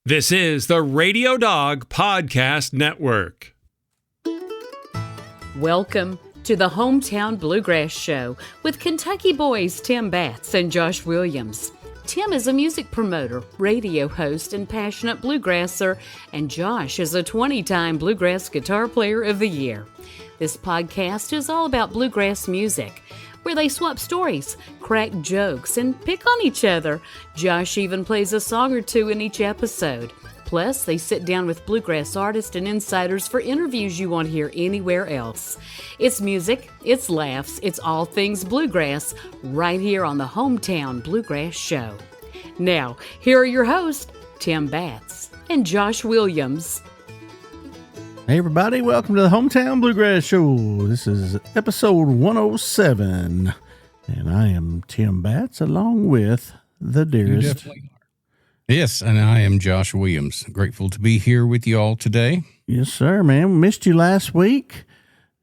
This is the Radio Dog Podcast Network. Welcome to the Hometown Bluegrass Show with Kentucky boys Tim Batts and Josh Williams. Tim is a music promoter, radio host, and passionate bluegrasser, and Josh is a 20-time Bluegrass Guitar Player of the Year. This podcast is all about bluegrass music, where they swap stories, crack jokes, and pick on each other. Josh even plays a song or two in each episode. Plus, they sit down with bluegrass artists and insiders for interviews you won't hear anywhere else. It's music, it's laughs, it's all things bluegrass, right here on the Hometown Bluegrass Show. Now, here are your hosts, Tim Batts and Josh Williams. Hey everybody, welcome to the Hometown Bluegrass Show. This is episode 107, and I am Tim Batts along with the dearest. Yes, and I am Josh Williams. Grateful to be here with you all today. Yes, sir, man. We missed you last week.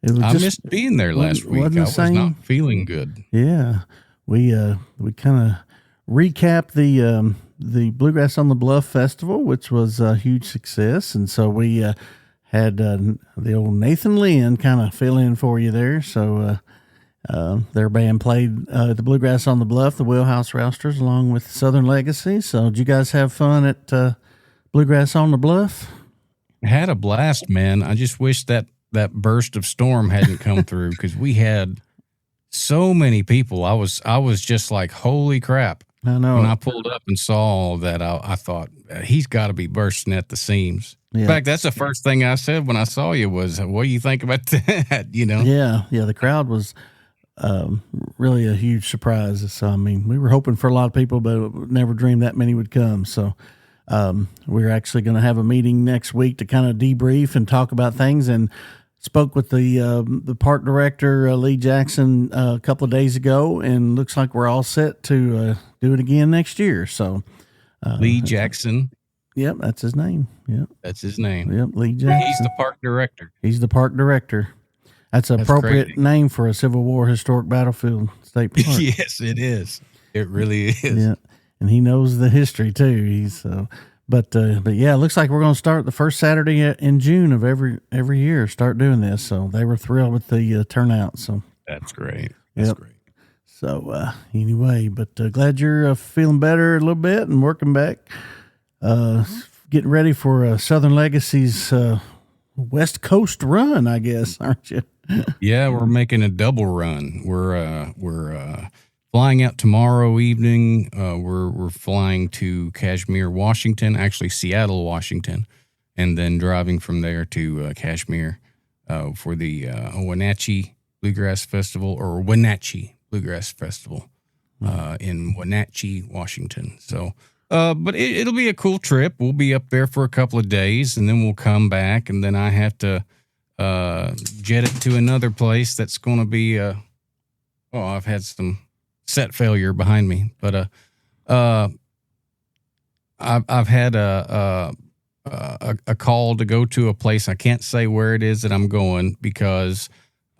I missed being there last week. I was not feeling good. Yeah, we kind of recapped the Bluegrass on the Bluff Festival, which was a huge success, and so we had the old Nathan Lynn kind of fill in for you there. So their band played the Bluegrass on the Bluff, the Wheelhouse Rousters, along with Southern Legacy. So did you guys have fun at Bluegrass on the Bluff? I had a blast, man. I just wish that burst of storm hadn't come through, because we had so many people. I was just like, holy crap. I know. When I pulled up and saw all that, I thought, he's got to be bursting at the seams. Yeah. In fact, that's the first thing I said when I saw you was, what do you think about that? You know? Yeah. The crowd was really a huge surprise. So, I mean, we were hoping for a lot of people, but never dreamed that many would come. So we're actually going to have a meeting next week to kind of debrief and talk about things, and spoke with the park director, Lee Jackson, a couple of days ago, and looks like we're all set to do it again next year. So Lee Jackson. Yep, that's his name. Yep. That's his name. Yep, Lee Jackson. He's the park director. He's the park director. That's an appropriate crazy name for a Civil War historic battlefield state park. Yes, it is. It really is. Yeah, and he knows the history too. But yeah, it looks like we're going to start the first Saturday in June of every year. Start doing this, so they were thrilled with the turnout. So that's great. That's great. So anyway, but glad you're feeling better a little bit and working back. Getting ready for Southern Legacy's West Coast run, I guess, aren't you? Yeah, we're making a double run. We're flying out tomorrow evening. We're flying to Kashmir, Washington, actually Seattle, Washington, and then driving from there to Kashmir for the Wenatchee Bluegrass Festival, or Wenatchee Bluegrass Festival in Wenatchee, Washington. So, but it'll be a cool trip. We'll be up there for a couple of days, and then we'll come back, and then I have to jet it to another place that's going to be. I've had some set failure behind me, but I've had a call to go to a place. I can't say where it is that I'm going because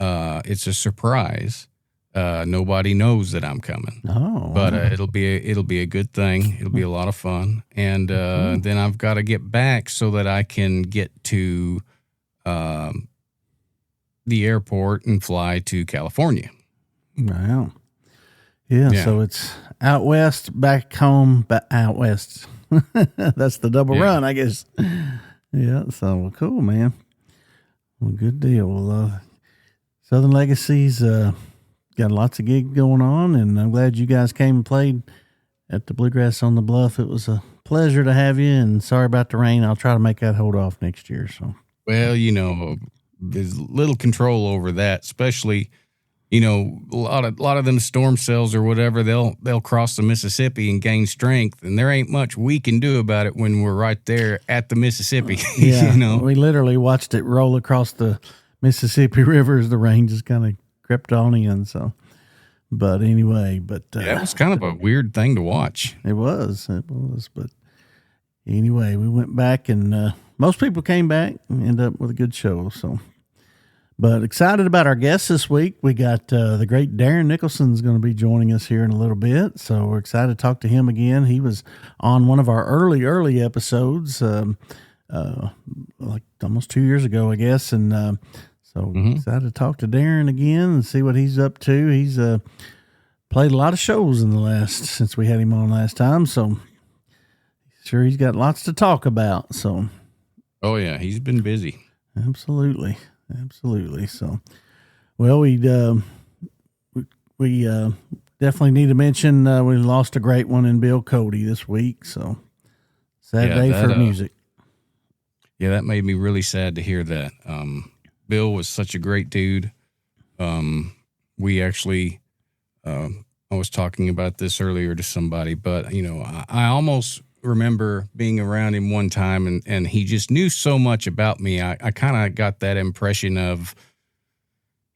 it's a surprise. Nobody knows that I'm coming. Oh, but it'll be a good thing. It'll be a lot of fun, and then I've got to get back so that I can get to the airport and fly to California. Wow. Yeah, so it's out west, back home, out west. That's the double run, I guess. Yeah, so cool, man. Well, good deal. Well, Southern Legacy's got lots of gigs going on, and I'm glad you guys came and played at the Bluegrass on the Bluff. It was a pleasure to have you, and sorry about the rain. I'll try to make that hold off next year. So, well, there's little control over that, especially. A lot of them storm cells or whatever, they'll cross the Mississippi and gain strength, and there ain't much we can do about it when we're right there at the Mississippi. Yeah, we literally watched it roll across the Mississippi River as the rain just kind of crept on in. So, but anyway, it was kind of a weird thing to watch. It was, but anyway, we went back, and most people came back and ended up with a good show. So. But excited about our guests this week. We got the great Darren Nicholson is going to be joining us here in a little bit. So we're excited to talk to him again. He was on one of our early episodes, like almost 2 years ago, I guess. And so excited to talk to Darren again and see what he's up to. He's played a lot of shows since we had him on last time. So sure he's got lots to talk about. So, oh yeah, he's been busy. Absolutely. So, well, we definitely need to mention we lost a great one in Bill Cody this week. So sad day for music. Yeah, that made me really sad to hear that. Bill was such a great dude. We actually, I was talking about this earlier to somebody, but I almost remember being around him one time and he just knew so much about me. I kind of got that impression of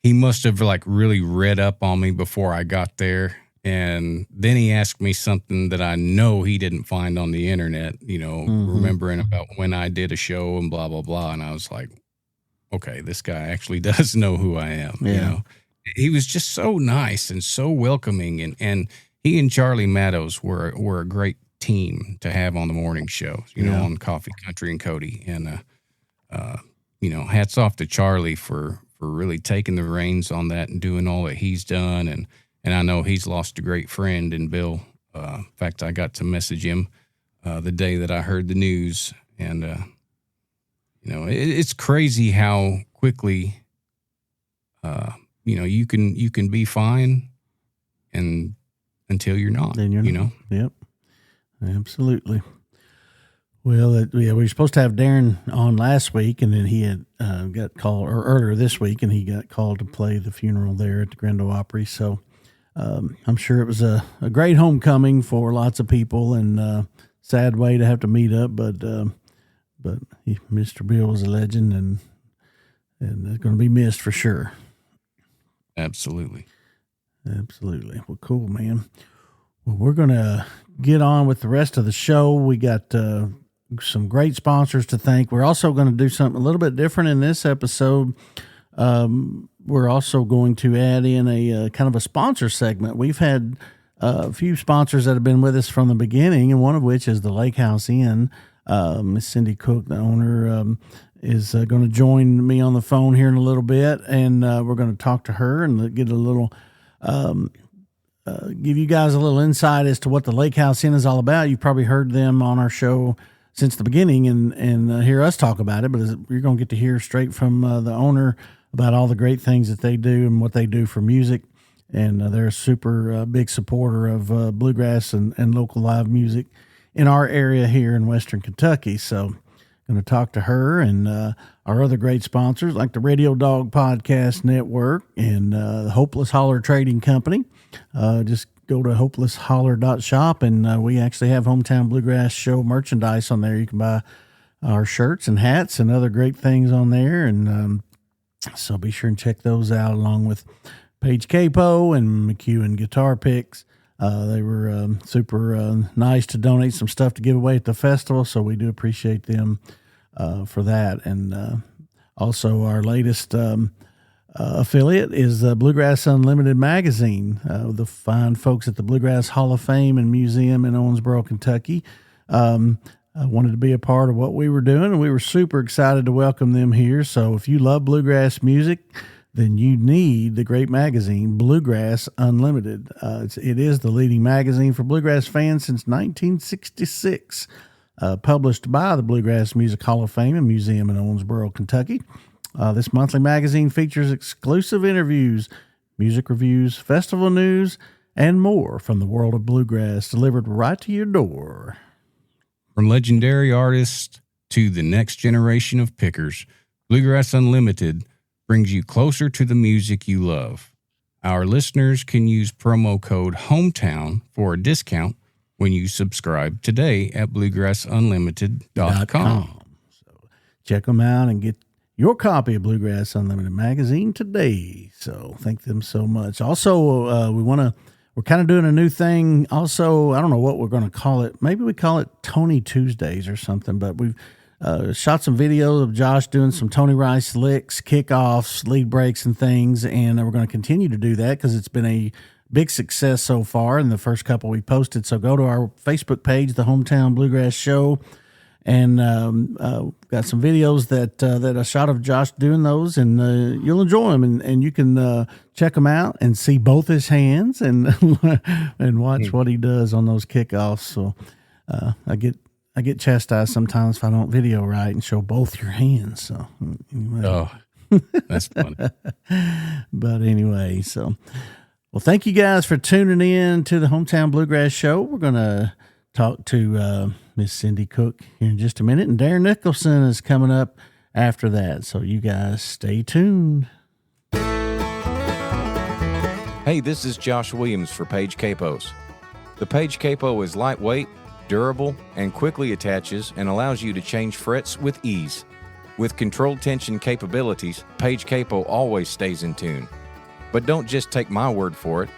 he must have like really read up on me before I got there. And then he asked me something that I know he didn't find on the internet, remembering about when I did a show and blah, blah, blah. And I was like, okay, this guy actually does know who I am. Yeah. He was just so nice and so welcoming. And he and Charlie Maddows were a great team to have on the morning show, on Coffee, Country, and Cody. And, hats off to Charlie for really taking the reins on that and doing all that he's done. And I know he's lost a great friend in Bill. In fact, I got to message him the day that I heard the news. And, it's crazy how quickly, you can be fine and until you're not, then you're not. Yep. Absolutely. Well, we were supposed to have Darren on last week, and then he had got called, or earlier this week, and he got called to play the funeral there at the Grand Ole Opry. So I'm sure it was a great homecoming for lots of people, and sad way to have to meet up. But Mr. Bill was a legend, and it's going to be missed for sure. Absolutely. Well, cool, man. Well, we're going to get on with the rest of the show. We got some great sponsors to thank. We're also going to do something a little bit different in this episode. We're also going to add in a kind of a sponsor segment. We've had a few sponsors that have been with us from the beginning, and one of which is the Lakehouse Inn. Miss Cindy Cook, the owner, is going to join me on the phone here in a little bit, and we're going to talk to her and get a little give you guys a little insight as to what the Lakehouse Inn is all about. You've probably heard them on our show since the beginning and hear us talk about it, but you're going to get to hear straight from the owner about all the great things that they do and what they do for music. And they're a super big supporter of bluegrass and local live music in our area here in Western Kentucky. So going to talk to her and our other great sponsors like the Radio Dog Podcast Network and the Hopeless Holler Trading Company. Just go to hopelessholler.shop, and we actually have Hometown Bluegrass Show merchandise on there. You can buy our shirts and hats and other great things on there. And so be sure and check those out, along with Paige Capo and McEwen Guitar Picks. They were super nice to donate some stuff to give away at the festival, so we do appreciate them for that. And also our latest affiliate is Bluegrass Unlimited magazine. The fine folks at the Bluegrass Hall of Fame and Museum in Owensboro, Kentucky, wanted to be a part of what we were doing, and we were super excited to welcome them here. So if you love bluegrass music, then you need the great magazine, Bluegrass Unlimited. It is the leading magazine for bluegrass fans since 1966, published by the Bluegrass Music Hall of Fame and Museum in Owensboro, Kentucky. This monthly magazine features exclusive interviews, music reviews, festival news, and more from the world of bluegrass, delivered right to your door. From legendary artists to the next generation of pickers, Bluegrass Unlimited brings you closer to the music you love. Our listeners can use promo code HOMETOWN for a discount when you subscribe today at bluegrassunlimited.com. So check them out and get your copy of Bluegrass Unlimited magazine today. So thank them so much. Also, we're kind of doing a new thing. Also, I don't know what we're going to call it. Maybe we call it Tony Tuesdays or something, but we've shot some videos of Josh doing some Tony Rice licks, kickoffs, lead breaks, and things. And we're going to continue to do that because it's been a big success so far in the first couple we posted. So go to our Facebook page, the Hometown Bluegrass Show, and got some videos that I shot of Josh doing those, and you'll enjoy them. And you can check them out and see both his hands and and watch what he does on those kickoffs. So I get chastised sometimes if I don't video right and show both your hands. So anyway. Oh, that's funny. But anyway, so well, thank you guys for tuning in to the Hometown Bluegrass Show. We're gonna talk to Miss Cindy Cook here in just a minute, and Darren Nicholson is coming up after that. So you guys stay tuned. Hey, this is Josh Williams for Page Capos. The Page Capo is lightweight, durable, and quickly attaches and allows you to change frets with ease. With controlled tension capabilities, Page Capo always stays in tune. But don't just take my word for it.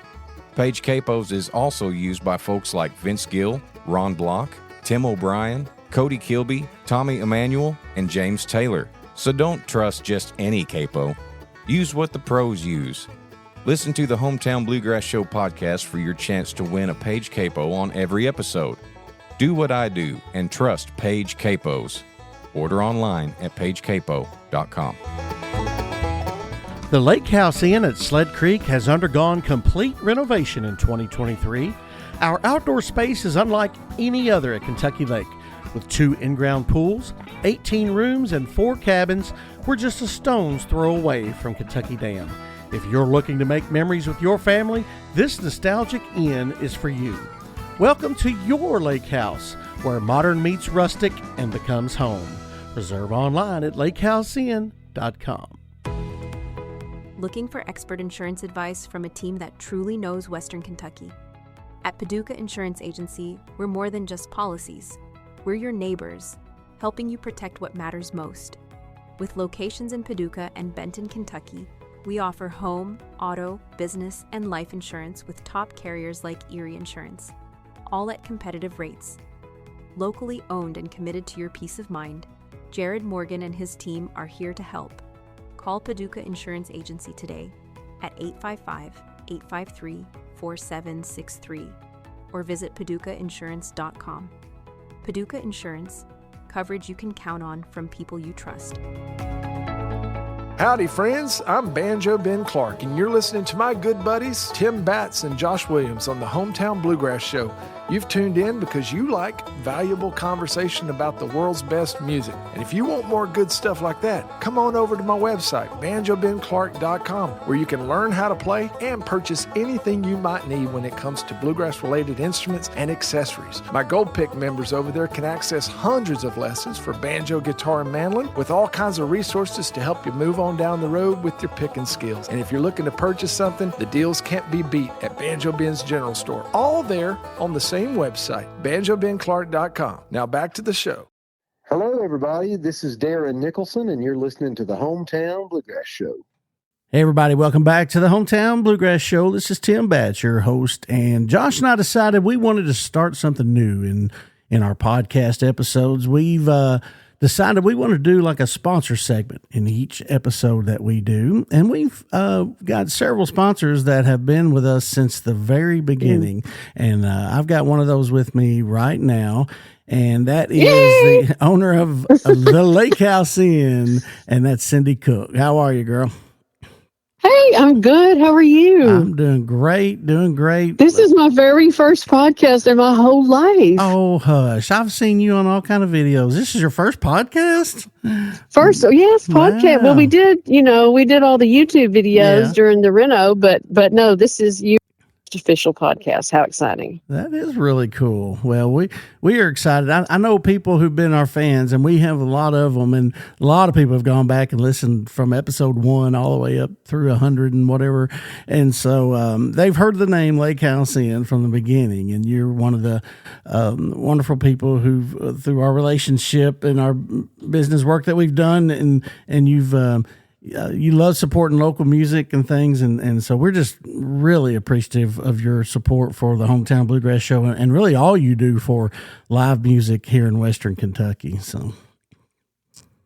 Page Capos is also used by folks like Vince Gill, Ron Block, Tim O'Brien, Cody Kilby, Tommy Emmanuel, and James Taylor. So don't trust just any capo. Use what the pros use. Listen to the Hometown Bluegrass Show podcast for your chance to win a Page Capo on every episode. Do what I do and trust Page Capos. Order online at pagecapo.com. The Lakehouse Inn at Sled Creek has undergone complete renovation in 2023. Our outdoor space is unlike any other at Kentucky Lake. With 2 in-ground pools, 18 rooms, and 4 cabins, we're just a stone's throw away from Kentucky Dam. If you're looking to make memories with your family, this nostalgic inn is for you. Welcome to your lake house, where modern meets rustic and becomes home. Reserve online at lakehouseinn.com. Looking for expert insurance advice from a team that truly knows Western Kentucky? At Paducah Insurance Agency, we're more than just policies. We're your neighbors, helping you protect what matters most. With locations in Paducah and Benton, Kentucky, we offer home, auto, business, and life insurance with top carriers like Erie Insurance, all at competitive rates. Locally owned and committed to your peace of mind, Jared Morgan and his team are here to help. Call Paducah Insurance Agency today at 855-853-4763 or visit paducahinsurance.com. Paducah Insurance, coverage you can count on from people you trust. Howdy, friends. I'm Banjo Ben Clark, and you're listening to my good buddies Tim Batts and Josh Williams on the Hometown Bluegrass Show. You've tuned in because you like valuable conversation about the world's best music. And if you want more good stuff like that, come on over to my website, banjobenclark.com, where you can learn how to play and purchase anything you might need when it comes to bluegrass-related instruments and accessories. My Gold Pick members over there can access hundreds of lessons for banjo, guitar, and mandolin with all kinds of resources to help you move on down the road with your picking skills. And if you're looking to purchase something, the deals can't be beat at Banjo Ben's General Store. All there on the same website, banjobenclark.com. Now back to the show. Hello, everybody. This is Darren Nicholson, and you're listening to the Hometown Bluegrass Show. Hey, everybody. Welcome back to the Hometown Bluegrass Show. This is Tim Batts, your host, and Josh and I decided we wanted to start something new in our podcast episodes. We've decided we want to do like a sponsor segment in each episode that we do. And we've got several sponsors that have been with us since the very beginning. And I've got one of those with me right now. And that is the owner of the Lakehouse Inn, and that's Cindy Cook. How are you, girl? Hey, I'm good. How are you? I'm doing great, This is my very first podcast in my whole life. Oh, hush. I've seen you on all kind of videos. This is your first podcast? Yes, podcast. Wow. Well, we did all the YouTube videos during the reno, but no, this is your official podcast. How exciting. That is really cool. Well, we are excited. I know people who've been our fans, and we have a lot of them, and a lot of people have gone back and listened from episode 1 all the way up through 100 and whatever. And so they've heard the name Lakehouse Inn from the beginning, and you're one of the wonderful people who, through our relationship and our business work that we've done, and you've you love supporting local music and things, and so we're just really appreciative of your support for the Hometown Bluegrass Show and really all you do for live music here in Western Kentucky. So,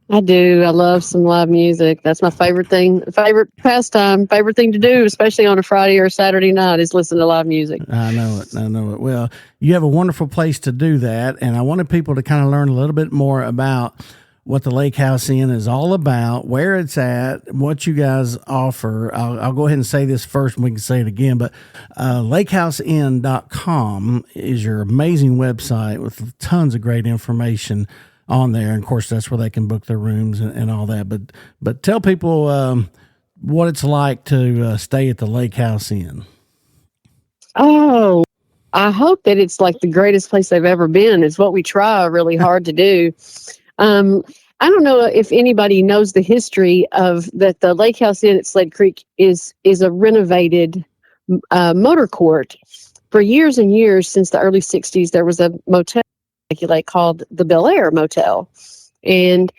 I do. I love some live music. That's my favorite thing, favorite pastime, favorite thing to do, especially on a Friday or Saturday night, is listen to live music. I know it. Well, you have a wonderful place to do that, and I wanted people to kind of learn a little bit more about what the Lakehouse Inn is all about, where it's at, what you guys offer. I'll go ahead and say this first, and we can say it again, but lakehouseinns.com is your amazing website with tons of great information on there. And of course, that's where they can book their rooms and all that. But tell people what it's like to stay at the Lakehouse Inn. Oh, I hope that it's like the greatest place they've ever been. It's what we try really hard to do. I don't know if anybody knows the history of that. The Lakehouse Inn at Sled Creek is a renovated motor court. For years and years, since the early 60s, there was a motel called the Bel Air Motel, and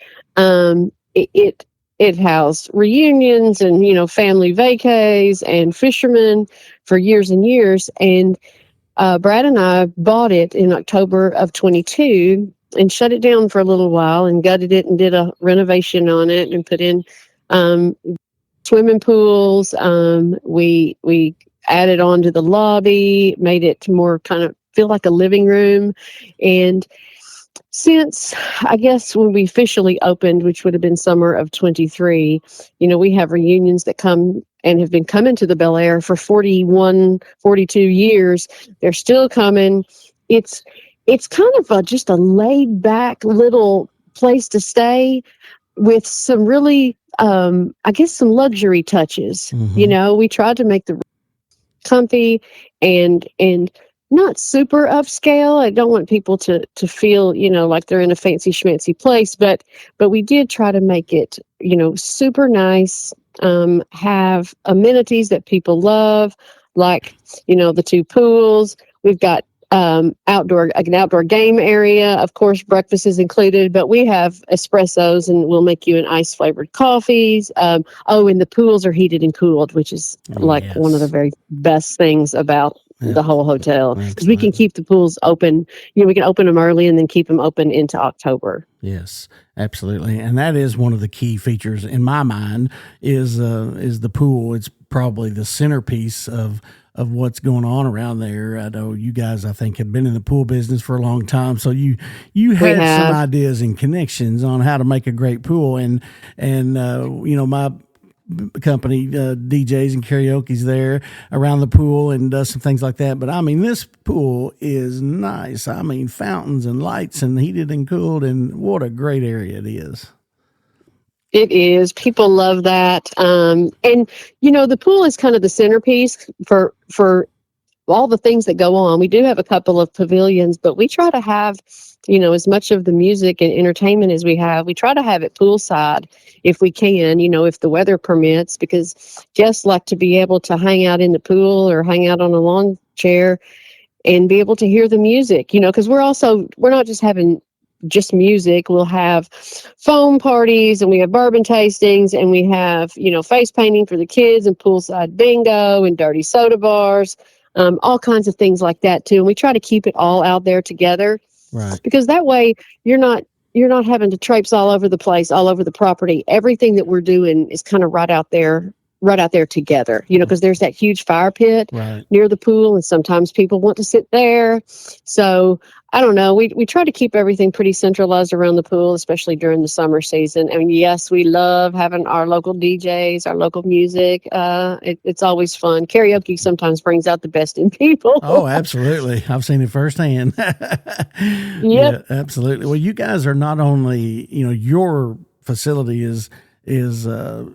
it housed reunions and family vacays and fishermen for years and years. And Brad and I bought it in October of 22 and shut it down for a little while and gutted it and did a renovation on it and put in swimming pools. We added on to the lobby, made it more kind of feel like a living room. And since, I guess, when we officially opened, which would have been summer of 23, we have reunions that come and have been coming to the Bel Air for 41, 42 years. They're still coming. It's kind of just a laid back little place to stay with some really, some luxury touches. Mm-hmm. We tried to make the comfy and not super upscale. I don't want people to feel, like they're in a fancy schmancy place, but we did try to make it, super nice, have amenities that people love, like, the 2 pools. We've got an outdoor game area. Of course, breakfast is included, but we have espressos and we'll make you an ice flavored coffees. And the pools are heated and cooled, which is one of the very best things about the whole hotel, because we can keep the pools open. We can open them early and then keep them open into October. Yes, absolutely. And that is one of the key features in my mind is the pool. It's probably the centerpiece of what's going on around there. I know you guys, I think, have been in the pool business for a long time, so you had some ideas and connections on how to make a great pool. And my company DJs and karaoke's there around the pool and does some things like that. But I mean, this pool is nice. I mean, fountains and lights and heated and cooled, and what a great area it is. It is. People love that. And the pool is kind of the centerpiece for all the things that go on. We do have a couple of pavilions, but we try to have, as much of the music and entertainment as we have. We try to have it poolside if we can, if the weather permits, because guests like to be able to hang out in the pool or hang out on a lawn chair and be able to hear the music, because we're not just having just music. We'll have foam parties and we have bourbon tastings and we have, face painting for the kids and poolside bingo and dirty soda bars, all kinds of things like that too. And we try to keep it all out there together, right? Because that way you're not having to traipse all over the place, all over the property. Everything that we're doing is kind of right out there together, because there's that huge fire pit near the pool and sometimes people want to sit there. So I don't know. We try to keep everything pretty centralized around the pool, especially during the summer season. I mean, yes, we love having our local DJs, our local music. It's always fun. Karaoke sometimes brings out the best in people. Oh, absolutely. I've seen it firsthand. Yep. Yeah, absolutely. Well, you guys are not only, your facility is a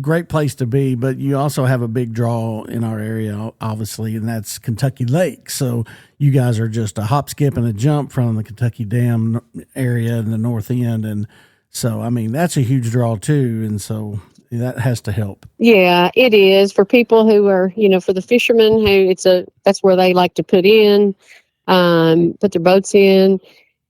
great place to be, but you also have a big draw in our area, obviously, and that's Kentucky Lake. So you guys are just a hop, skip, and a jump from the Kentucky Dam area in the north end. And so, I mean, that's a huge draw too. And so that has to help. Yeah, it is for people who are, for the fishermen who that's where they like to put their boats in.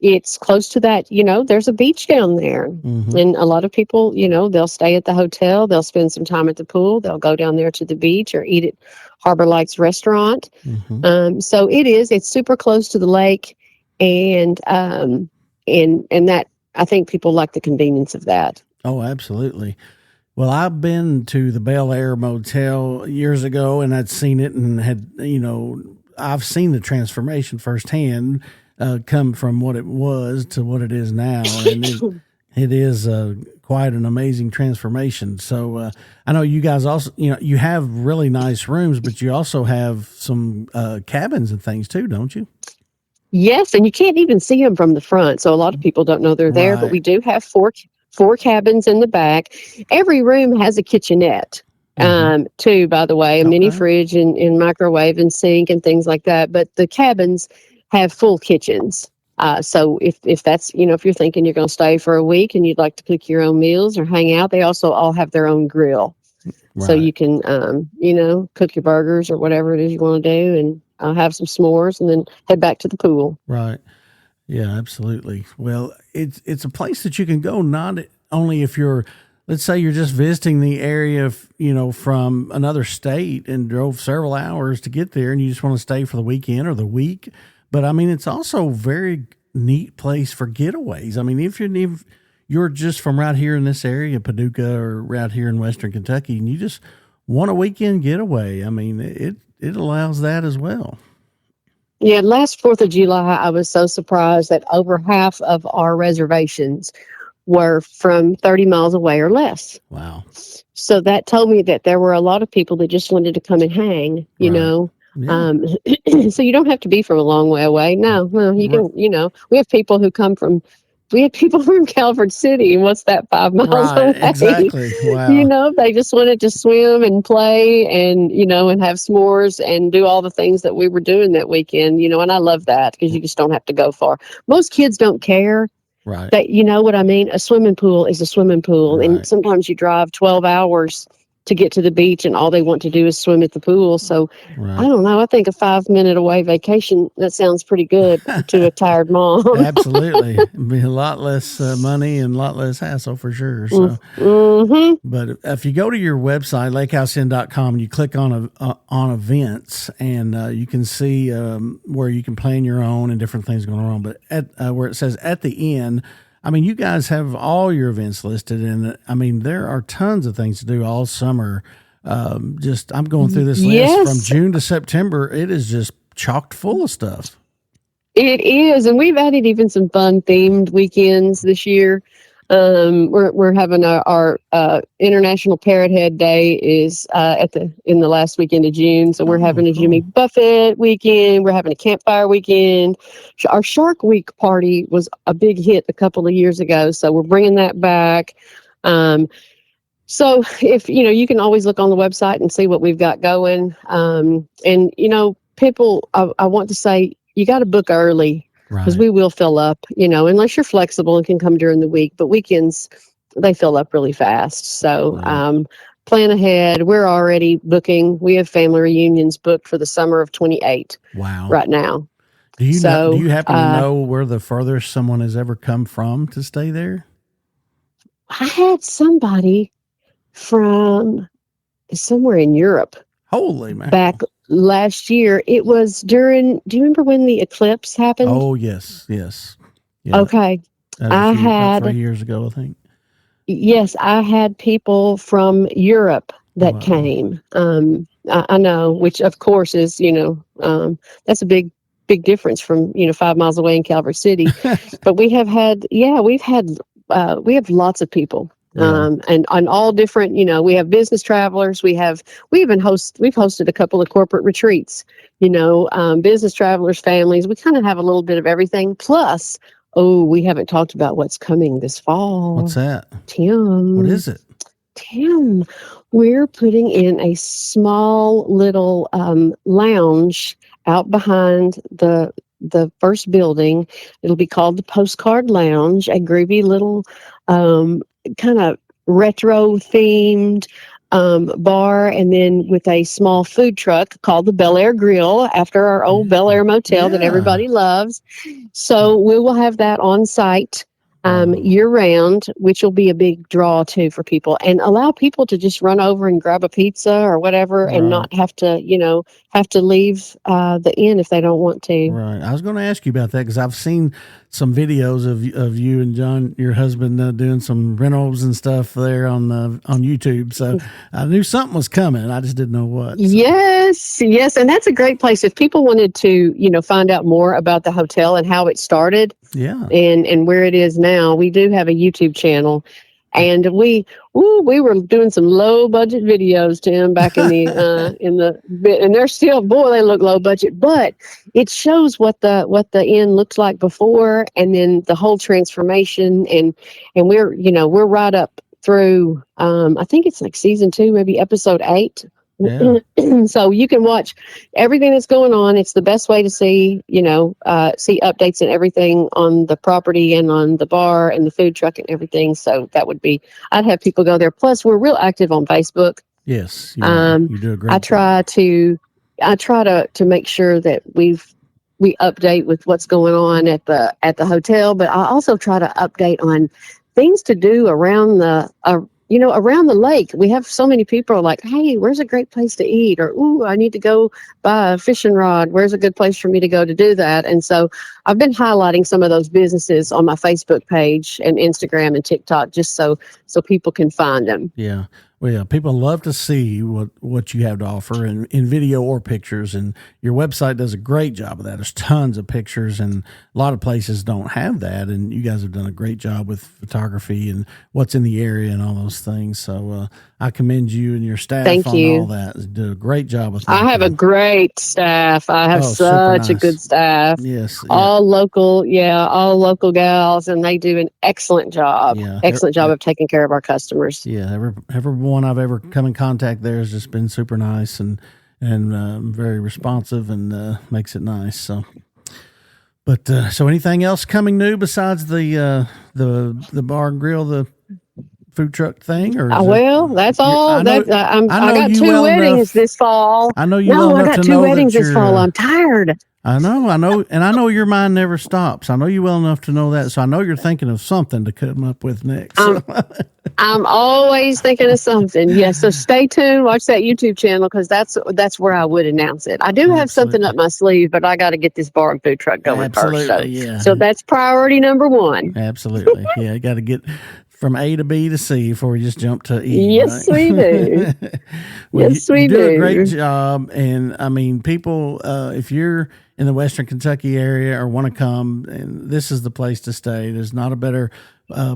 It's close to that, there's a beach down there. Mm-hmm. And a lot of people, they'll stay at the hotel, they'll spend some time at the pool, they'll go down there to the beach or eat at Harbor Lights restaurant. Mm-hmm. So it's super close to the lake, and that I think people like the convenience of that. Oh, absolutely. Well, I've been to the Bel Air Motel years ago, and I'd seen it and had, I've seen the transformation firsthand, come from what it was to what it is now. And it is quite an amazing transformation. So I know you guys also, you have really nice rooms, but you also have some cabins and things too, don't you? Yes, and you can't even see them from the front, so a lot of people don't know they're there. Right. But we do have four cabins in the back. Every room has a kitchenette, too, by the way, a mini fridge and microwave and sink and things like that. But the cabins have full kitchens. So if that's, if you're thinking you're going to stay for a week and you'd like to cook your own meals or hang out, they also all have their own grill. Right. So you can, cook your burgers or whatever it is you want to do and have some s'mores and then head back to the pool. Right. Yeah, absolutely. Well, it's a place that you can go not only if you're, let's say you're just visiting the area, from another state and drove several hours to get there and you just want to stay for the weekend or the week. But I mean, it's also a very neat place for getaways. I mean, if you're just from right here in this area, Paducah or right here in Western Kentucky, and you just want a weekend getaway, I mean, it allows that as well. Yeah, last 4th of July, I was so surprised that over half of our reservations were from 30 miles away or less. Wow. So that told me that there were a lot of people that just wanted to come and hang, you know. Yeah. So you don't have to be from a long way away. No, you can, we have people who come from, Calvert City, and what's that, 5 miles away? Exactly. Wow. They just wanted to swim and play and, and have s'mores and do all the things that we were doing that weekend, and I love that because you just don't have to go far. Most kids don't care. Right. That, you know what I mean? A swimming pool is a swimming pool. Right. And sometimes you drive 12 hours to get to the beach and all they want to do is swim at the pool. So I don't know. I think a 5-minute away vacation, that sounds pretty good to a tired mom. Absolutely. It'd be a lot less money and a lot less hassle for sure. So, but if you go to your website, lakehousinn.com, and you click on events and you can see where you can plan your own and different things going on. But at where it says at the end, I mean, you guys have all your events listed, and I mean, there are tons of things to do all summer. I'm going through this list from June to September. It is just chocked full of stuff. It is, and we've added even some fun themed weekends this year. We're having our International Parrot Head Day is in the last weekend of June. So we're having a Jimmy Buffett weekend. We're having a campfire weekend. Our Shark Week party was a big hit a couple of years ago. So we're bringing that back. So if, you can always look on the website and see what we've got going. And, people, I want to say you got to book early. Because we will fill up, unless you're flexible and can come during the week. But weekends, they fill up really fast. So plan ahead. We're already booking. We have family reunions booked for the summer of 28. Wow. Right now. Do you happen to know where the furthest someone has ever come from to stay there? I had somebody from somewhere in Europe. Holy man. Back last year. It was do you remember when the eclipse happened? Oh, yes. Yeah. Okay. About 3 years ago, I think. Yes, I had people from Europe that came. I know, which of course is, that's a big difference from, 5 miles away in Calvert City. But we have lots of people. And on all different, we have business travelers. We've hosted a couple of corporate retreats, business travelers, families. We kind of have a little bit of everything. Plus, we haven't talked about what's coming this fall. What's that? Tim. What is it? Tim, we're putting in a small little lounge out behind the first building. It'll be called the Postcard Lounge, a groovy little kind of retro themed bar, and then with a small food truck called the Bel Air Grill after our old Bel Air motel that everybody loves. So we will have that on site year round, which will be a big draw too for people, and allow people to just run over and grab a pizza or whatever, and not have to, have to leave the inn if they don't want to. Right. I was going to ask you about that because I've seen some videos of you and John, your husband, doing some rentals and stuff there on YouTube. So I knew something was coming. I just didn't know what. So. Yes, and that's a great place if people wanted to, find out more about the hotel and how it started. Yeah. And where it is now. We do have a YouTube channel, and we were doing some low budget videos, Tim, back in the and they're still, boy, they look low budget, but it shows what the inn looked like before, and then the whole transformation, and we're right up through I think it's like season 2, maybe episode 8. Yeah. So you can watch everything that's going on. It's the best way to see see updates and everything on the property and on the bar and the food truck and everything. So I'd have people go there. Plus, we're real active on Facebook. Yes. Yeah, you do a great I try to make sure that we update with what's going on at the hotel, but I also try to update on things to do around around the lake. We have so many people like, hey, where's a great place to eat? Or, ooh, I need to go buy a fishing rod. Where's a good place for me to go to do that? And so I've been highlighting some of those businesses on my Facebook page and Instagram and TikTok, just so people can find them. Yeah. Well, yeah, people love to see what you have to offer in video or pictures, and your website does a great job of that. There's tons of pictures, and a lot of places don't have that, and you guys have done a great job with photography and what's in the area and all those things. So I commend you and your staff all that. You did a great job with that. I have a great staff. I have such a good staff. Yes. All local gals, and they do an excellent job. Yeah. Excellent job of taking care of our customers. Yeah. Everyone I've ever come in contact there has just been super nice and very responsive, and makes it nice. So, but so anything else coming new besides the bar and grill, the food truck thing? Or that's all. I got 2 weddings this fall. I know you. I got 2 weddings this fall. I'm tired. I know, and I know your mind never stops. I know you well enough to know that, so I know you're thinking of something to come up with next. I'm always thinking of something. Yes, so stay tuned. Watch that YouTube channel, because that's where I would announce it. I do have something up my sleeve, but I got to get this bar and food truck going first. So that's priority number 1. Absolutely, yeah. You got to get from A to B to C before we just jump to E. Yes, right? we do. You do a great job. And I mean, people, if you're in the Western Kentucky area or want to come, and this is the place to stay. There's not a better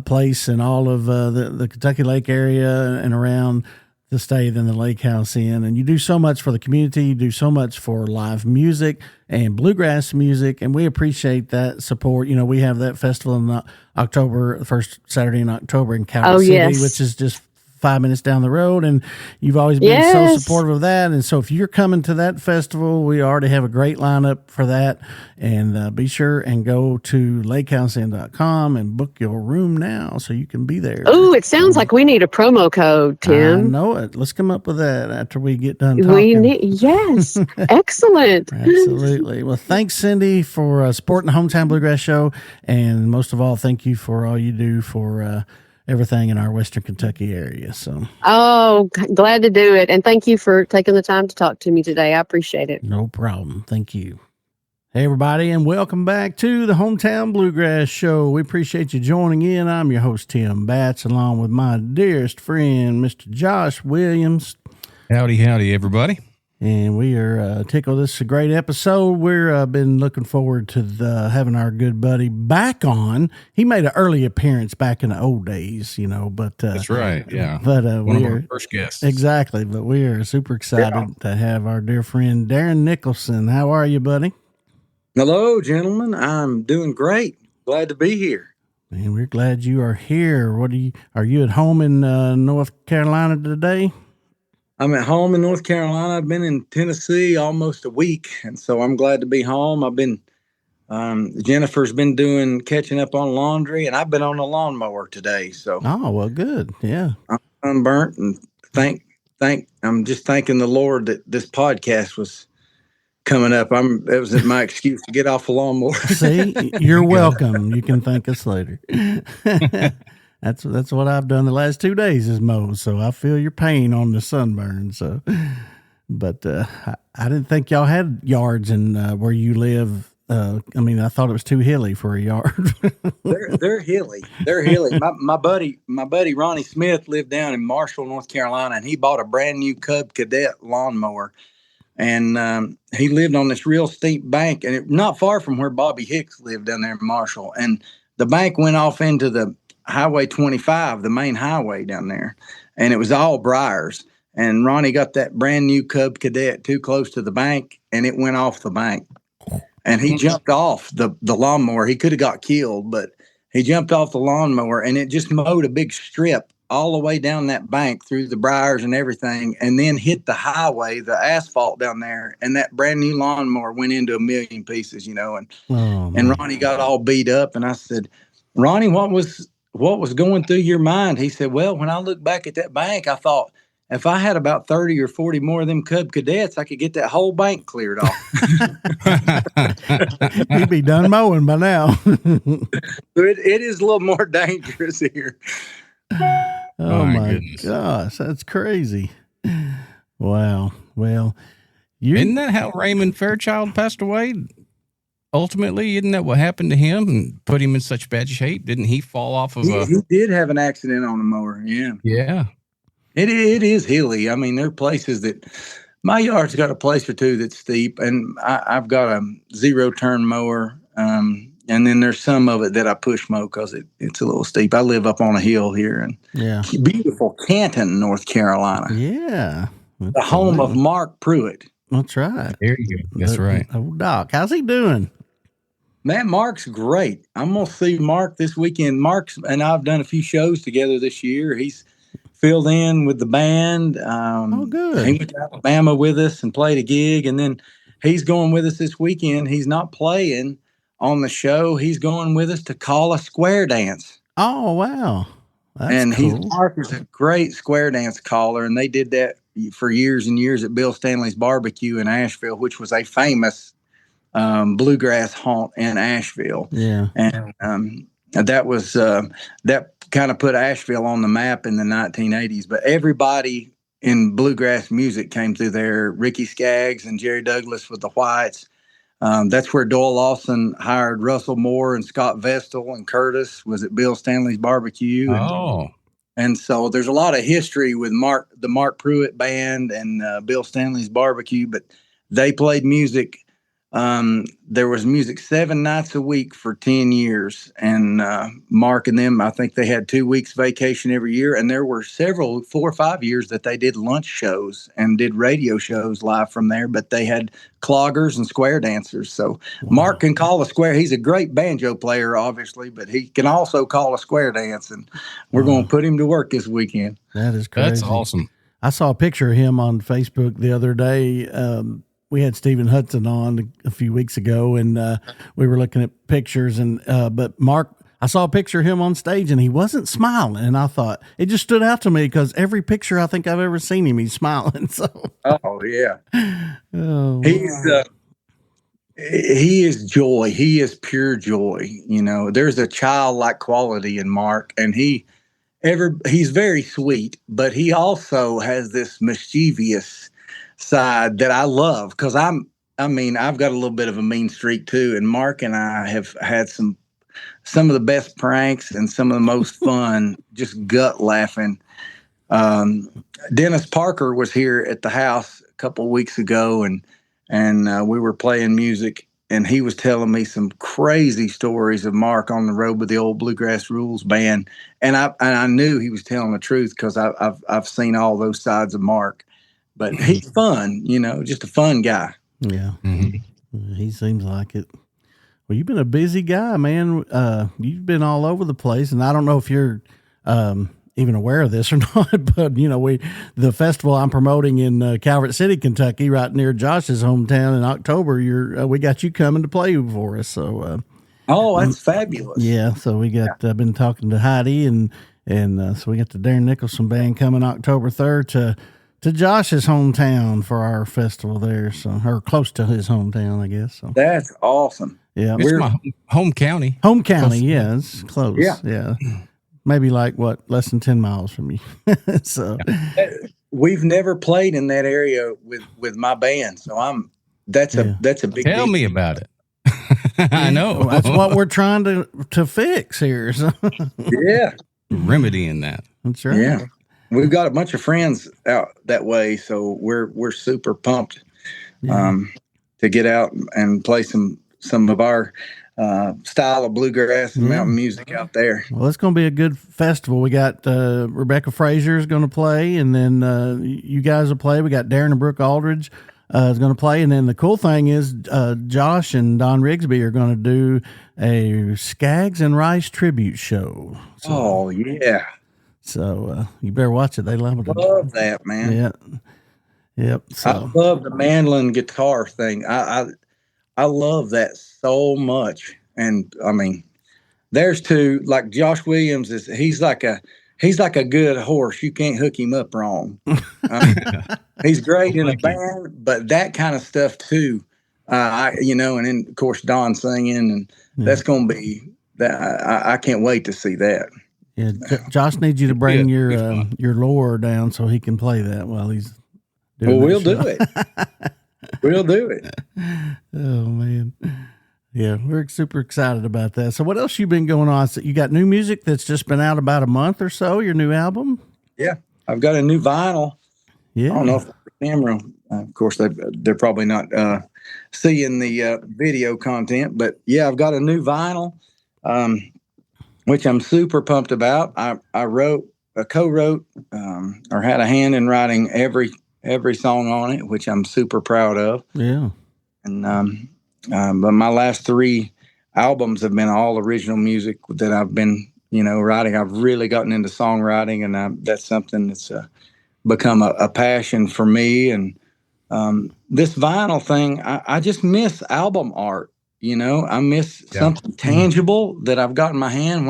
place in all of the Kentucky Lake area and around the stay than the Lakehouse Inn. And you do so much for the community. You do so much for live music and bluegrass music, and we appreciate that support. We have that festival in October, the first Saturday in October in Calvert City, which is just 5 minutes down the road, and you've always been so supportive of that. And so if you're coming to that festival, we already have a great lineup for that. And be sure and go to lakehouseinn.com and book your room now so you can be there. Oh, it sounds like we need a promo code, Tim. I know it. Let's come up with that after we get done talking. Yes. Excellent. Absolutely. Well, thanks, Cindy, for supporting the Hometown Bluegrass Show. And most of all, thank you for all you do for everything in our Western Kentucky area. So, glad to do it. And thank you for taking the time to talk to me today. I appreciate it. No problem. Thank you. Hey, everybody, and welcome back to the Hometown Bluegrass Show. We appreciate you joining in. I'm your host, Tim Batts, along with my dearest friend, Mr. Josh Williams. Howdy, everybody. And we are tickled. This is a great episode. We're been looking forward to having our good buddy back on. He made an early appearance back in the old days, but that's right. Yeah. But one of our first guests. Exactly. But we are super excited to have our dear friend Darren Nicholson. How are you, buddy? Hello, gentlemen. I'm doing great. Glad to be here. Man, we're glad you are here. Are you at home in North Carolina today? I'm at home in North Carolina. I've been in Tennessee almost a week, and so I'm glad to be home. I've been Jennifer's been catching up on laundry, and I've been on the lawnmower today. So well, good. Yeah, I'm unburnt, and I'm just thanking the Lord that this podcast was coming up. That was my excuse to get off the lawnmower. See, you're welcome. You can thank us later. That's what I've done the last 2 days is mow. So I feel your pain on the sunburn. So, but I didn't think y'all had yards in where you live. I mean, I thought it was too hilly for a yard. They're hilly. They're hilly. My buddy Ronnie Smith lived down in Marshall, North Carolina, and he bought a brand new Cub Cadet lawnmower. And he lived on this real steep bank, and not far from where Bobby Hicks lived down there in Marshall. And the bank went off into the Highway 25, the main highway down there, and it was all briars. And Ronnie got that brand new Cub Cadet too close to the bank, and it went off the bank. And he jumped off the lawnmower. He could have got killed, but he jumped off the lawnmower, and it just mowed a big strip all the way down that bank through the briars and everything, and then hit the highway, the asphalt down there, and that brand new lawnmower went into a million pieces, you know. And Ronnie got all beat up, and I said, Ronnie, what was going through your mind? He said, well, when I look back at that bank, I thought, if I had about 30 or 40 more of them Cub Cadets, I could get that whole bank cleared off. You'd be done mowing by now. It is a little more dangerous here. Oh my gosh, that's crazy. Wow. Well, isn't that how Raymond Fairchild passed away? Ultimately, isn't that what happened to him and put him in such bad shape? Didn't he fall off of He did have an accident on a mower, yeah. Yeah. It is hilly. I mean, there are places that my yard's got a place or two that's steep, and I've got a 0-turn mower. And then there's some of it that I push mow because it's a little steep. I live up on a hill here in beautiful Canton, North Carolina. Yeah. The home of Mark Pruitt. That's right. There you go. That's right. Oh, Doc, how's he doing? Man, Mark's great. I'm going to see Mark this weekend. Mark's and I've done a few shows together this year. He's filled in with the band. Good. He went to Alabama with us and played a gig, and then he's going with us this weekend. He's not playing on the show. He's going with us to call a square dance. Oh, wow. That's cool. Mark is a great square dance caller, and they did that for years and years at Bill Stanley's Barbecue in Asheville, which was a famous bluegrass haunt in Asheville. Yeah. And that was that kind of put Asheville on the map in the 1980s. But everybody in bluegrass music came through there. Ricky Skaggs and Jerry Douglas with the Whites. That's where Doyle Lawson hired Russell Moore, and Scott Vestal and Curtis was at Bill Stanley's Barbecue. And so there's a lot of history with the Mark Pruitt Band and Bill Stanley's Barbecue, but they played music. There was music 7 nights a week for 10 years. And Mark and them, I think they had 2 weeks vacation every year. And there were 4 or 5 years that they did lunch shows and did radio shows live from there. But they had cloggers and square dancers. So Mark can call a square. He's a great banjo player, obviously, but he can also call a square dance. And we're going to put him to work this weekend. That is crazy. That's awesome. I saw a picture of him on Facebook the other day. We had Stephen Hudson on a few weeks ago, and we were looking at pictures. And but Mark, I saw a picture of him on stage, and he wasn't smiling. And I thought it just stood out to me because every picture I think I've ever seen him, he's smiling. So, he is joy. He is pure joy. You know, there's a childlike quality in Mark, and he's very sweet, but he also has this mischievous side that I love because I've got a little bit of a mean streak too, and Mark and I have had some of the best pranks and some of the most fun, just gut laughing. Dennis Parker was here at the house a couple of weeks ago, and we were playing music, and he was telling me some crazy stories of Mark on the road with the old Bluegrass Rules band, and I knew he was telling the truth because I've seen all those sides of Mark. But he's fun, you know, just a fun guy. Yeah. Mm-hmm. He seems like it. Well, you've been a busy guy, man. You've been all over the place, and I don't know if you're even aware of this or not, but, you know, the festival I'm promoting in Calvert City, Kentucky, right near Josh's hometown in October, we got you coming to play for us. So, that's fabulous. Yeah. So we got, I've been talking to Heidi, and so we got the Darren Nicholson band coming October 3rd to to Josh's hometown for our festival there, so or close to his hometown, I guess. So That's awesome. yeah, It's my home county. home county. Yeah, it's close. Yeah. Maybe like what, less than 10 miles from you. So We've never played in that area with my band, so that's a big Tell deal. me about it. I know. Well, that's what we're trying to fix here. So. Yeah. Remedying that. That's right. Yeah. We've got a bunch of friends out that way, so we're super pumped to get out and play some of our style of bluegrass and mountain music out there. Well, it's going to be a good festival. We got Rebecca Frazier is going to play, and then you guys will play. We got Darren and Brooke Aldridge is going to play, and then the cool thing is Josh and Don Rigsby are going to do a Skaggs and Rice tribute show. So, yeah. So you better watch it. They love it. Love that, man. Yeah. Yep. So I love the mandolin guitar thing. I love that so much. And I mean, there's two, like Josh Williams he's like a good horse. You can't hook him up wrong. He's great in a band, but that kind of stuff too. And then of course Don singing, and that's going to be that. I can't wait to see that. yeah, Josh needs you to bring your lore down so he can play that while he's doing Well, we'll that do it. We'll do it. Oh man. Yeah, we're super excited about that. So what else you been going on? So you got new music that's just been out about a month or so, your new album? Yeah. I've got a new vinyl. Yeah. I don't know if the camera, of course, they're probably not seeing the video content, but yeah, I've got a new vinyl, which I'm super pumped about. I co-wrote, or had a hand in writing every song on it, which I'm super proud of. Yeah. And, but my last 3 albums have been all original music that I've been, writing. I've really gotten into songwriting, and that's something that's become a passion for me. And this vinyl thing, I just miss album art. I miss something tangible that I've got in my hand.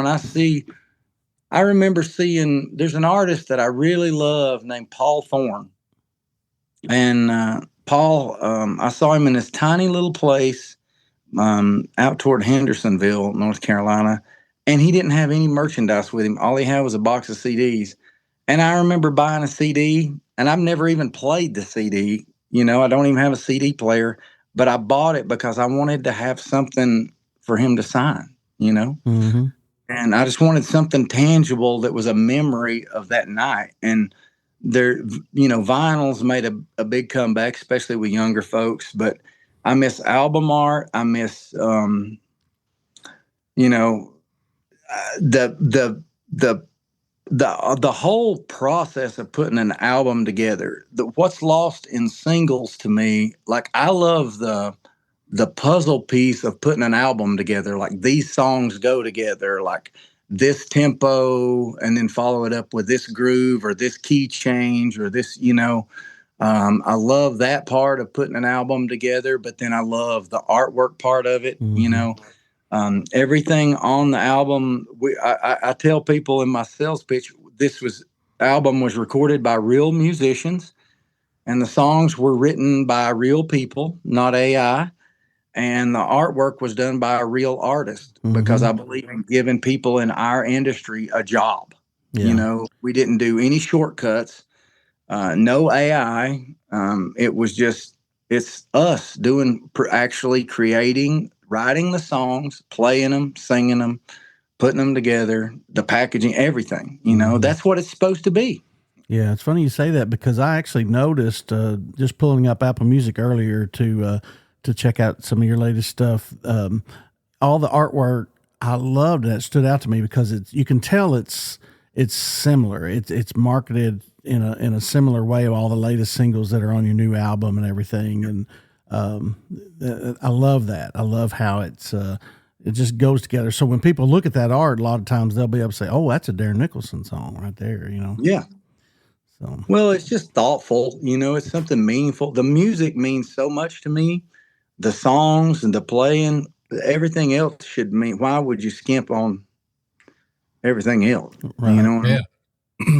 I remember seeing, there's an artist that I really love named Paul Thorne. And Paul, I saw him in this tiny little place out toward Hendersonville, North Carolina, and he didn't have any merchandise with him. All he had was a box of CDs. And I remember buying a CD, and I've never even played the CD. I don't even have a CD player, but I bought it because I wanted to have something for him to sign, Mm-hmm. And I just wanted something tangible that was a memory of that night. And vinyls made a big comeback, especially with younger folks, but I miss album art. I miss, the whole process of putting an album together. What's lost in singles to me, like I love the puzzle piece of putting an album together. Like these songs go together, like this tempo, and then follow it up with this groove or this key change or this, I love that part of putting an album together, but then I love the artwork part of it. Mm-hmm. Everything on the album. I tell people in my sales pitch, album was recorded by real musicians, and the songs were written by real people, not AI. And the artwork was done by a real artist, because I believe in giving people in our industry a job. Yeah. We didn't do any shortcuts, no AI. It was just, it's us actually creating, writing the songs, playing them, singing them, putting them together, the packaging, everything. That's what it's supposed to be. Yeah, it's funny you say that, because I actually noticed just pulling up Apple Music earlier to check out some of your latest stuff. All the artwork, I loved it. It stood out to me because you can tell it's similar. It's marketed in a similar way of all the latest singles that are on your new album and everything. And I love that. I love how it just goes together. So when people look at that art, a lot of times they'll be able to say, "Oh, that's a Darren Nicholson song right there." Yeah. So well, it's just thoughtful. It's something meaningful. The music means so much to me. The songs and the playing, everything else should mean. Why would you skimp on everything else? Right. Yeah.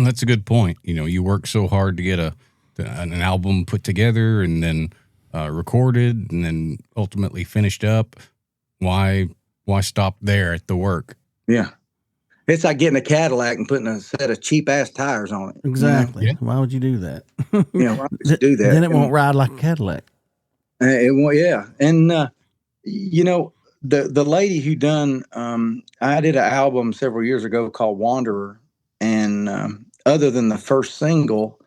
That's a good point. You work so hard to get a an album put together and then recorded and then ultimately finished up. Why stop there at the work? Yeah. It's like getting a Cadillac and putting a set of cheap ass tires on it. Exactly. Yeah. Why would you do that? Yeah, why would you do that? Then it won't ride like a Cadillac. It won't, yeah. And the lady who done I did an album several years ago called Wanderer, and other than the first single,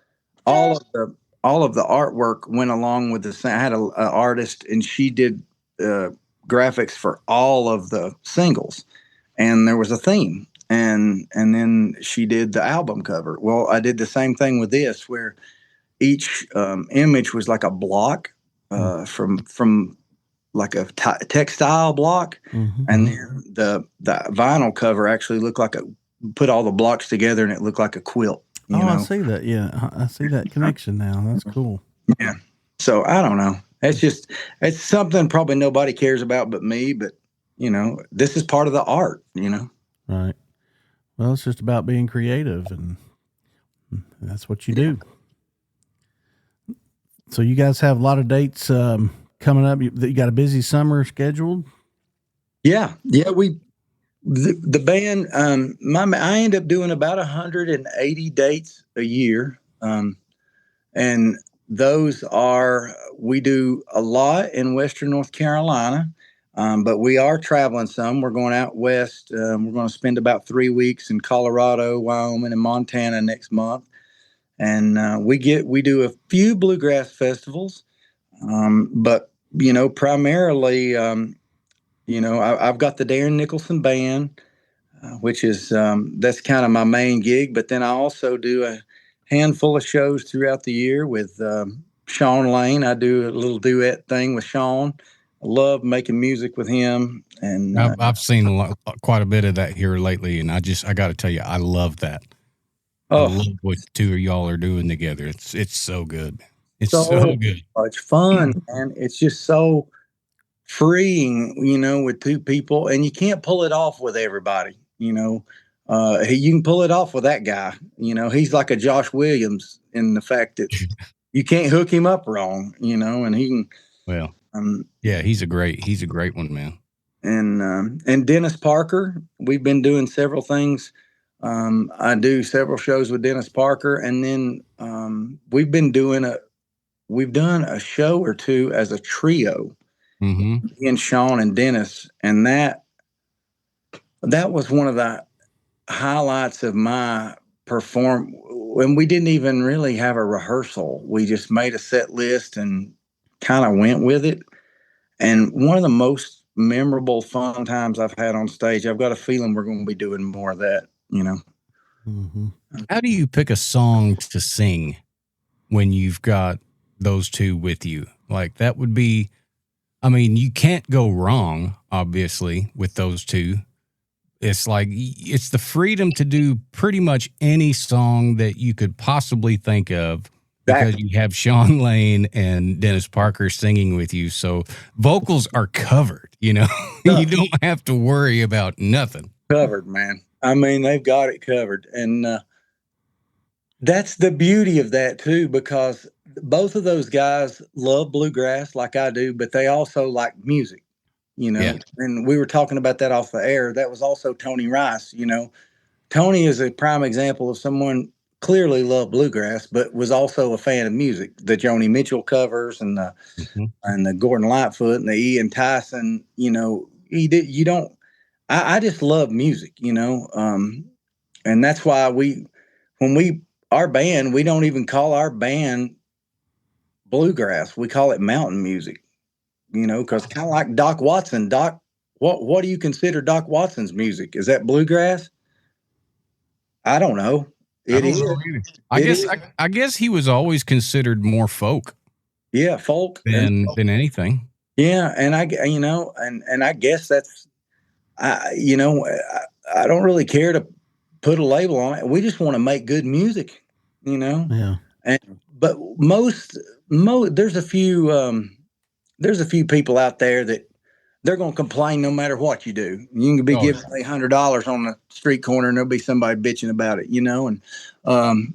all of the artwork went along with the. I had an artist, and she did graphics for all of the singles, and there was a theme, and then she did the album cover. Well, I did the same thing with this, where each image was like a block from like a textile block, and then the vinyl cover actually looked like put all the blocks together, and it looked like a quilt. You know? I see that. Yeah, I see that connection now. That's cool. Yeah. So I don't know. It's something probably nobody cares about but me. But this is part of the art. Right. Well, it's just about being creative, and that's what you do. So you guys have a lot of dates coming up. You got a busy summer scheduled. Yeah. The band, I end up doing about 180 dates a year. And those we do a lot in Western North Carolina, but we are traveling some. We're going out west. We're going to spend about 3 weeks in Colorado, Wyoming, and Montana next month. And we do a few bluegrass festivals, but primarily, I've got the Darren Nicholson band, which is that's kind of my main gig. But then I also do a handful of shows throughout the year with Sean Lane. I do a little duet thing with Sean. I love making music with him, and I've seen quite a bit of that here lately, and I got to tell you, I love that. I love what the two of y'all are doing together. It's so good. It's so good. It's fun, and it's just so freeing, with two people, and you can't pull it off with everybody. You can pull it off with that guy. He's like a Josh Williams in the fact that you can't hook him up wrong. And he can. Well, yeah, he's a great one, man. And Dennis Parker, we've been doing several things. I do several shows with Dennis Parker, and then we've done a show or two as a trio, me and Sean and Dennis, and that was one of the highlights of my perform. When we didn't even really have a rehearsal, we just made a set list and kind of went with it. And one of the most memorable, fun times I've had on stage. I've got a feeling we're going to be doing more of that. How do you pick a song to sing when you've got those two with you? Like that would be, you can't go wrong, obviously, with those two. It's like, it's the freedom to do pretty much any song that you could possibly think of because you have Sean Lane and Dennis Parker singing with you. So vocals are covered, you don't have to worry about nothing. Covered, man. They've got it covered. And that's the beauty of that, too, because both of those guys love bluegrass like I do, but they also like music, Yeah. And we were talking about that off the air. That was also Tony Rice. Tony is a prime example of someone clearly loved bluegrass, but was also a fan of music. The Joni Mitchell covers and the Gordon Lightfoot and the Ian Tyson. He did. I just love music, and that's why our band, we don't even call our band bluegrass. We call it mountain music, because kind of like Doc Watson. Doc, what do you consider Doc Watson's music? Is that bluegrass? I don't know. I guess he was always considered more folk. Yeah, folk than anything. Yeah, and I guess that's. I don't really care to put a label on it. We just want to make good music, Yeah. But there's a few people out there that they're going to complain no matter what you do. You can be giving $100 on the street corner and there'll be somebody bitching about it, and,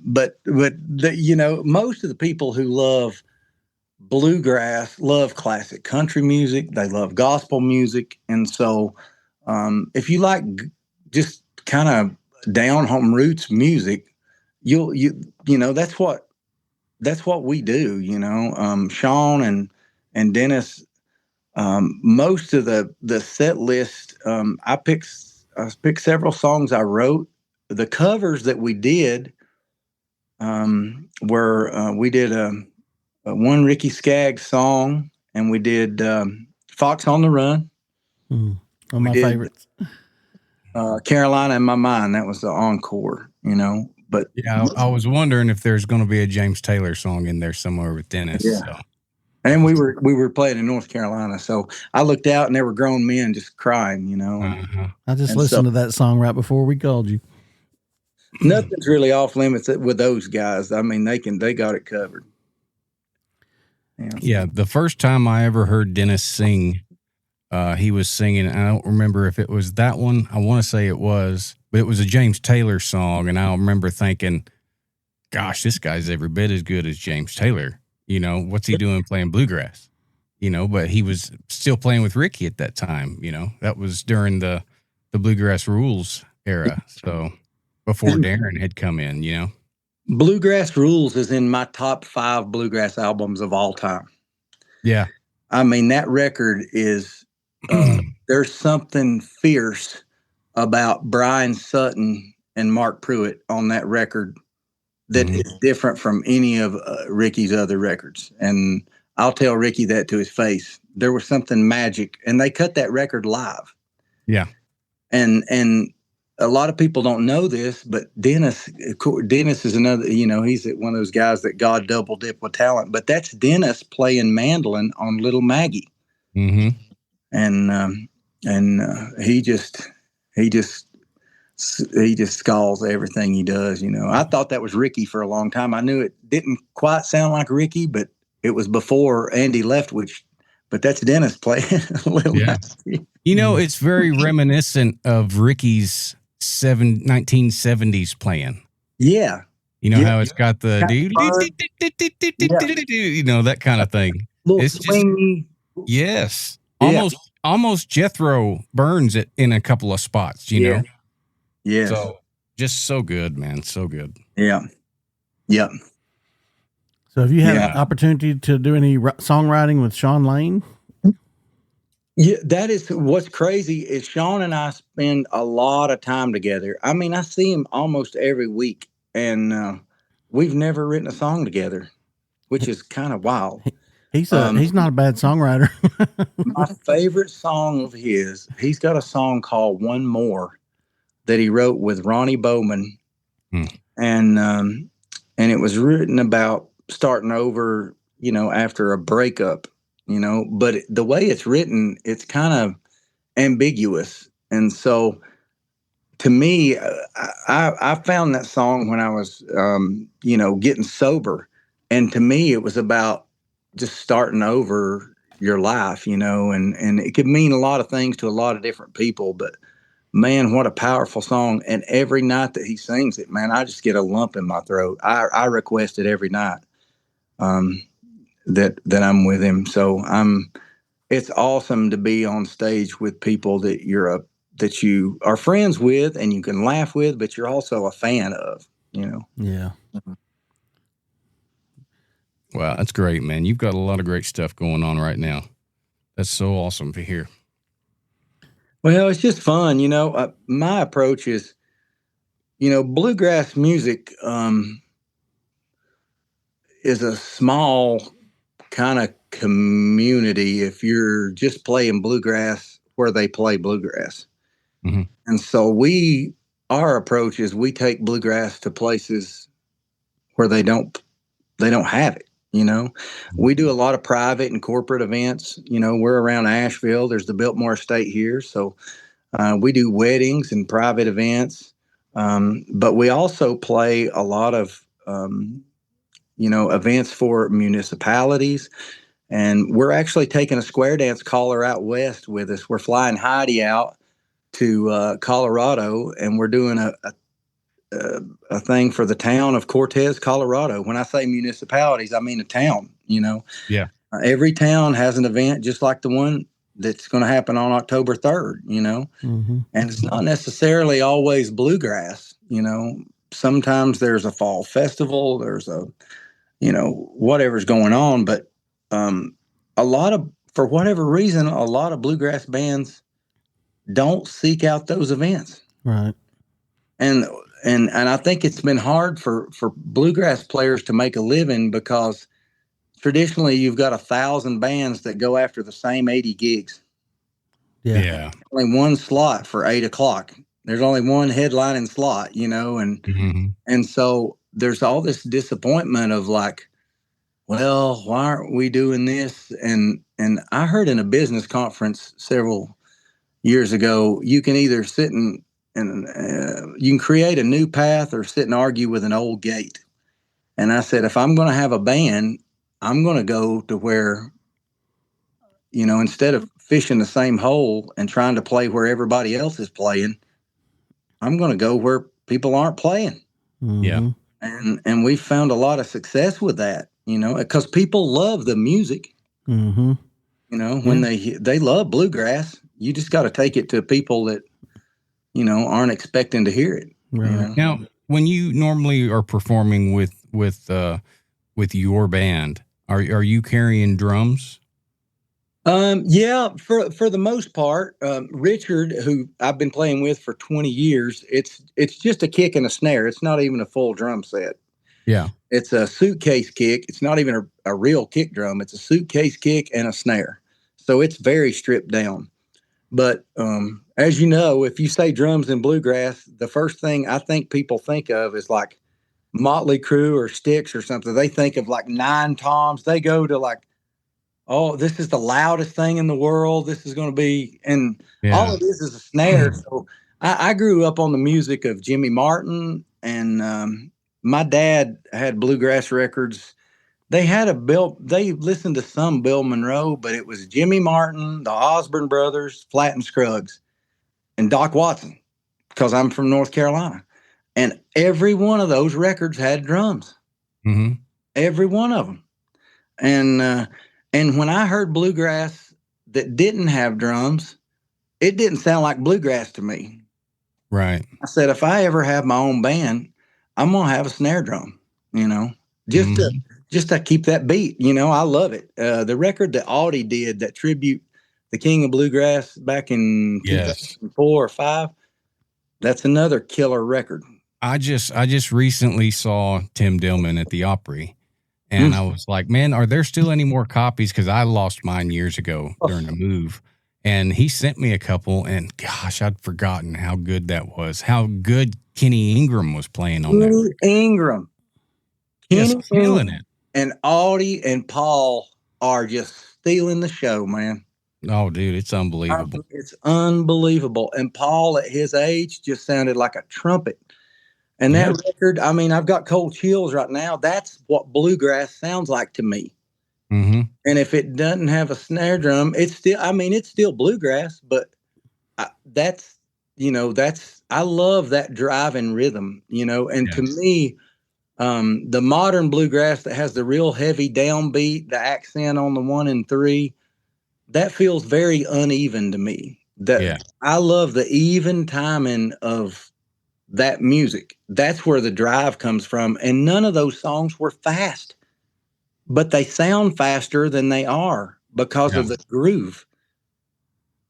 but most of the people who love bluegrass love classic country music. They love gospel music. And so, if you like just kind of down home roots music, that's what we do, Sean and Dennis. Most of the set list, I picked several songs I wrote. The covers that we did were we did a one Ricky Skaggs song, and we did Fox on the Run. One of my favorites. Carolina in My Mind. That was the encore, But yeah, I was wondering if there's going to be a James Taylor song in there somewhere with Dennis. Yeah. So. And we were playing in North Carolina, so I looked out and there were grown men just crying, Uh-huh. I just listened to that song right before we called you. Nothing's really off limits with those guys. I mean, they got it covered. Yeah, the first time I ever heard Dennis sing, he was singing. I don't remember if it was that one. I want to say it was, but it was a James Taylor song, and I remember thinking, "Gosh, this guy's every bit as good as James Taylor." What's he doing playing bluegrass? But he was still playing with Ricky at that time. That was during the Bluegrass Rules era. So before Darren had come in, Bluegrass Rules is in my top 5 bluegrass albums of all time. Yeah. I mean, that record is, there's something fierce about Brian Sutton and Mark Pruitt on that record that is different from any of Ricky's other records. And I'll tell Ricky that to his face. There was something magic, and they cut that record live. Yeah. And a lot of people don't know this, but Dennis is another, he's one of those guys that God double dip with talent, but that's Dennis playing mandolin on Little Maggie. Mm-hmm. And he just skulls everything he does. I thought that was Ricky for a long time. I knew it didn't quite sound like Ricky, but it was before Andy Leftwich. But that's Dennis playing Little Maggie. It's very reminiscent of Ricky's 1970s playing. Yeah. How it's got the that kind of thing. It's swingy. Yes. Almost Jethro Burns it in a couple of spots, know. Yeah. So just so good, man. So good. Yeah. Yeah. So have you had an opportunity to do any songwriting with Sean Lane? Yeah, that is what's crazy is Sean and I spend a lot of time together. I mean, I see him almost every week, and we've never written a song together, which is kind of wild. He's not a bad songwriter. My favorite song of his, he's got a song called One More that he wrote with Ronnie Bowman. And it was written about starting over, after a breakup, but the way it's written, it's kind of ambiguous. And so to me, I found that song when I was, getting sober. And to me, it was about just starting over your life, and it could mean a lot of things to a lot of different people, but man, what a powerful song. And every night that he sings it, man, I just get a lump in my throat. I request it every night that I'm with him. So it's awesome to be on stage with people that that you are friends with and you can laugh with, but you're also a fan of, Yeah. Wow, that's great, man. You've got a lot of great stuff going on right now. That's so awesome to hear. Well, it's just fun. My approach is, bluegrass music is a small kind of community if you're just playing bluegrass where they play bluegrass. Mm-hmm. And so our approach is we take bluegrass to places where they don't have it. We do a lot of private and corporate events. We're around Asheville. There's the Biltmore Estate here. So we do weddings and private events. But we also play a lot of, events for municipalities And we're actually taking a square dance caller out west with us. We're flying Heidi out to Colorado, and we're doing a thing for the town of Cortez, Colorado. When I say municipalities, I mean a town, Yeah. Every town has an event just like the one that's going to happen on October 3rd, Mm-hmm. and it's not necessarily always bluegrass, sometimes there's a fall festival, there's whatever's going on. But for whatever reason, a lot of bluegrass bands don't seek out those events. Right. And I think it's been hard for bluegrass players to make a living because traditionally you've got 1,000 bands that go after the same 80 gigs. Yeah. Only one slot for 8 o'clock. There's only one headlining slot, and so there's all this disappointment of like, well, why aren't we doing this? And I heard in a business conference several years ago, you can either sit and you can create a new path or sit and argue with an old gate. And I said, if I'm going to have a band, I'm going to go to where, instead of fishing the same hole and trying to play where everybody else is playing, I'm going to go where people aren't playing. Mm-hmm. Yeah. And we've found a lot of success with that, because people love the music. Mm-hmm. When they love bluegrass, you just got to take it to people that, aren't expecting to hear it. Right. Now, when you normally are performing with your band, are you carrying drums? Yeah, for the most part, Richard, who I've been playing with for 20 years, it's just a kick and a snare. It's not even a full drum set. Yeah. It's a suitcase kick. It's not even a real kick drum. It's a suitcase kick and a snare. So it's very stripped down. But as you know, if you say drums and bluegrass, the first thing I think people think of is like Motley Crue or Styx or something. They think of like 9 toms. They go to like, oh, this is the loudest thing in the world. This is going to be, and all it is a snare. So I grew up on the music of Jimmy Martin, and my dad had bluegrass records. They listened to some Bill Monroe, but it was Jimmy Martin, the Osborne Brothers, Flatt and Scruggs, and Doc Watson, because I'm from North Carolina. And every one of those records had drums. Mm-hmm. Every one of them. And when I heard bluegrass that didn't have drums, it didn't sound like bluegrass to me. Right. I said, if I ever have my own band, I'm going to have a snare drum, just to keep that beat. I love it. The record that Audie did, that tribute, the King of Bluegrass, back in 2004 or 5, that's another killer record. I just recently saw Tim Dillman at the Opry, and I was like, man, are there still any more copies? Because I lost mine years ago during a move. And he sent me a couple, and gosh, I'd forgotten how good that was. How good Kenny Ingram was playing on that. Ingram. Just killing it. And Audie and Paul are just stealing the show, man. Oh, dude, it's unbelievable. It's unbelievable. And Paul, at his age, just sounded like a trumpet. And that record, I mean, I've got cold chills right now. That's what bluegrass sounds like to me. Mm-hmm. And if it doesn't have a snare drum, it's still bluegrass, but I love that driving rhythm, and to me, the modern bluegrass that has the real heavy downbeat, the accent on the 1 and 3, that feels very uneven to me. I love the even timing of that music. That's where the drive comes from. And none of those songs were fast, but they sound faster than they are because of the groove.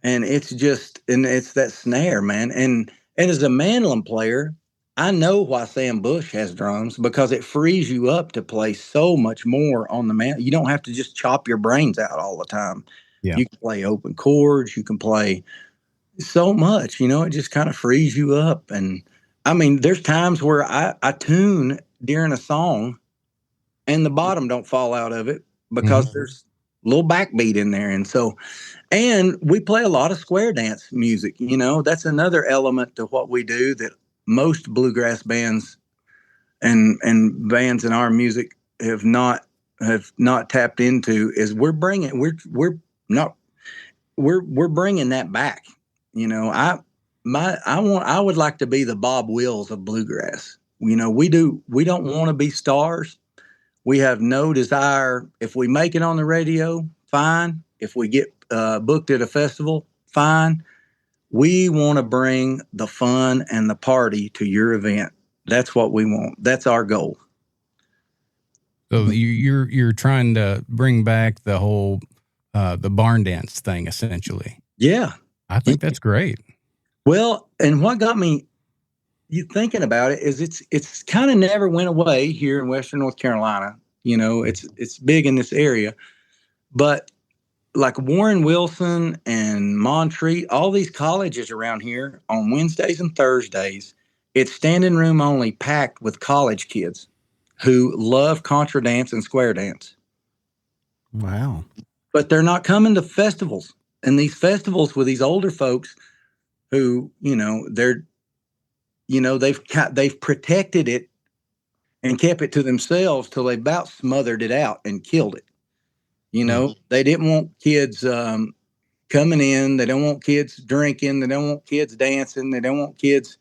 And it's that snare, man. And as a mandolin player, I know why Sam Bush has drums, because it frees you up to play so much more on the mandolin. You don't have to just chop your brains out all the time. Yeah. You can play open chords. You can play so much, it just kind of frees you up. And I mean, there's times where I tune during a song and the bottom don't fall out of it because there's a little backbeat in there. And we play a lot of square dance music. That's another element to what we do that most bluegrass bands and bands in our music have not have not tapped into is we're bringing that back. You know, I would like to be the Bob Wills of bluegrass. You know, we don't want to be stars. We have no desire. If we make it on the radio, fine. If we get booked at a festival, fine. We want to bring the fun and the party to your event. That's what we want. That's our goal. So you're trying to bring back the whole the barn dance thing, essentially. Yeah, I think that's great. Well, and what got me thinking about it is it's kind of never went away here in Western North Carolina. You know, it's big in this area, but like Warren Wilson and Montreat, all these colleges around here on Wednesdays and Thursdays, it's standing room only, packed with college kids who love contra dance and square dance. Wow. But they're not coming to festivals. And these festivals with these older folks who, you know, they've protected it and kept it to themselves till they about smothered it out and killed it. You know, they didn't want kids coming in. They don't want kids drinking. They don't want kids dancing. They don't want kids.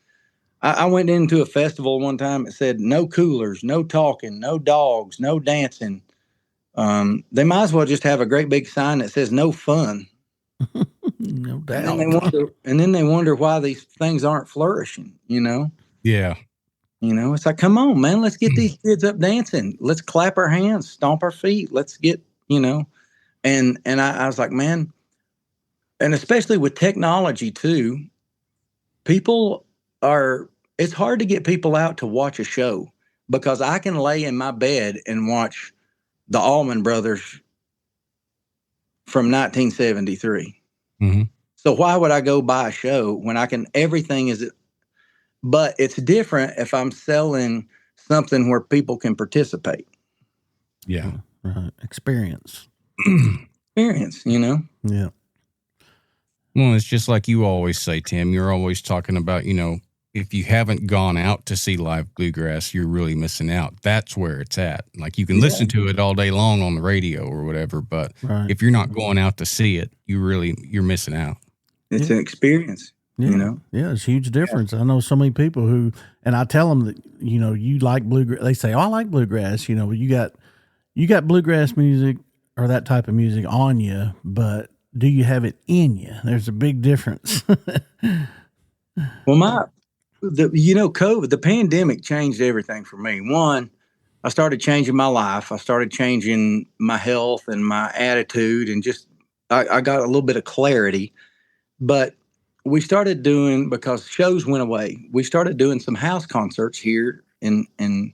I went into a festival one time. It said no coolers, no talking, no dogs, no dancing. They might as well just have a great big sign that says no fun. No doubt. And then they wonder why these things aren't flourishing, you know? Yeah. You know, it's like, come on, man, let's get these kids up dancing. Let's clap our hands, stomp our feet. Let's get, you know, and I was like, man, and especially with technology too, it's hard to get people out to watch a show because I can lay in my bed and watch the Allman Brothers from 1973. Mm-hmm. So why would I go buy a show when everything is, but it's different if I'm selling something where people can participate. Yeah. Right. Experience, you know? Yeah. Well, it's just like you always say, Tim, you're always talking about, you know, if you haven't gone out to see live bluegrass, you're really missing out. That's where it's at. Like you can listen to it all day long on the radio or whatever, but if you're not going out to see it, you're missing out. It's an experience, you know? Yeah, it's a huge difference. I know so many people who, and I tell them that, you know, you like bluegrass. They say, oh, I like bluegrass. You know, you got bluegrass music or that type of music on you, but do you have it in you? There's a big difference. Well, COVID, the pandemic changed everything for me. One, I started changing my life. I started changing my health and my attitude, and just I got a little bit of clarity. But we started doing, because shows went away, we started doing some house concerts here in the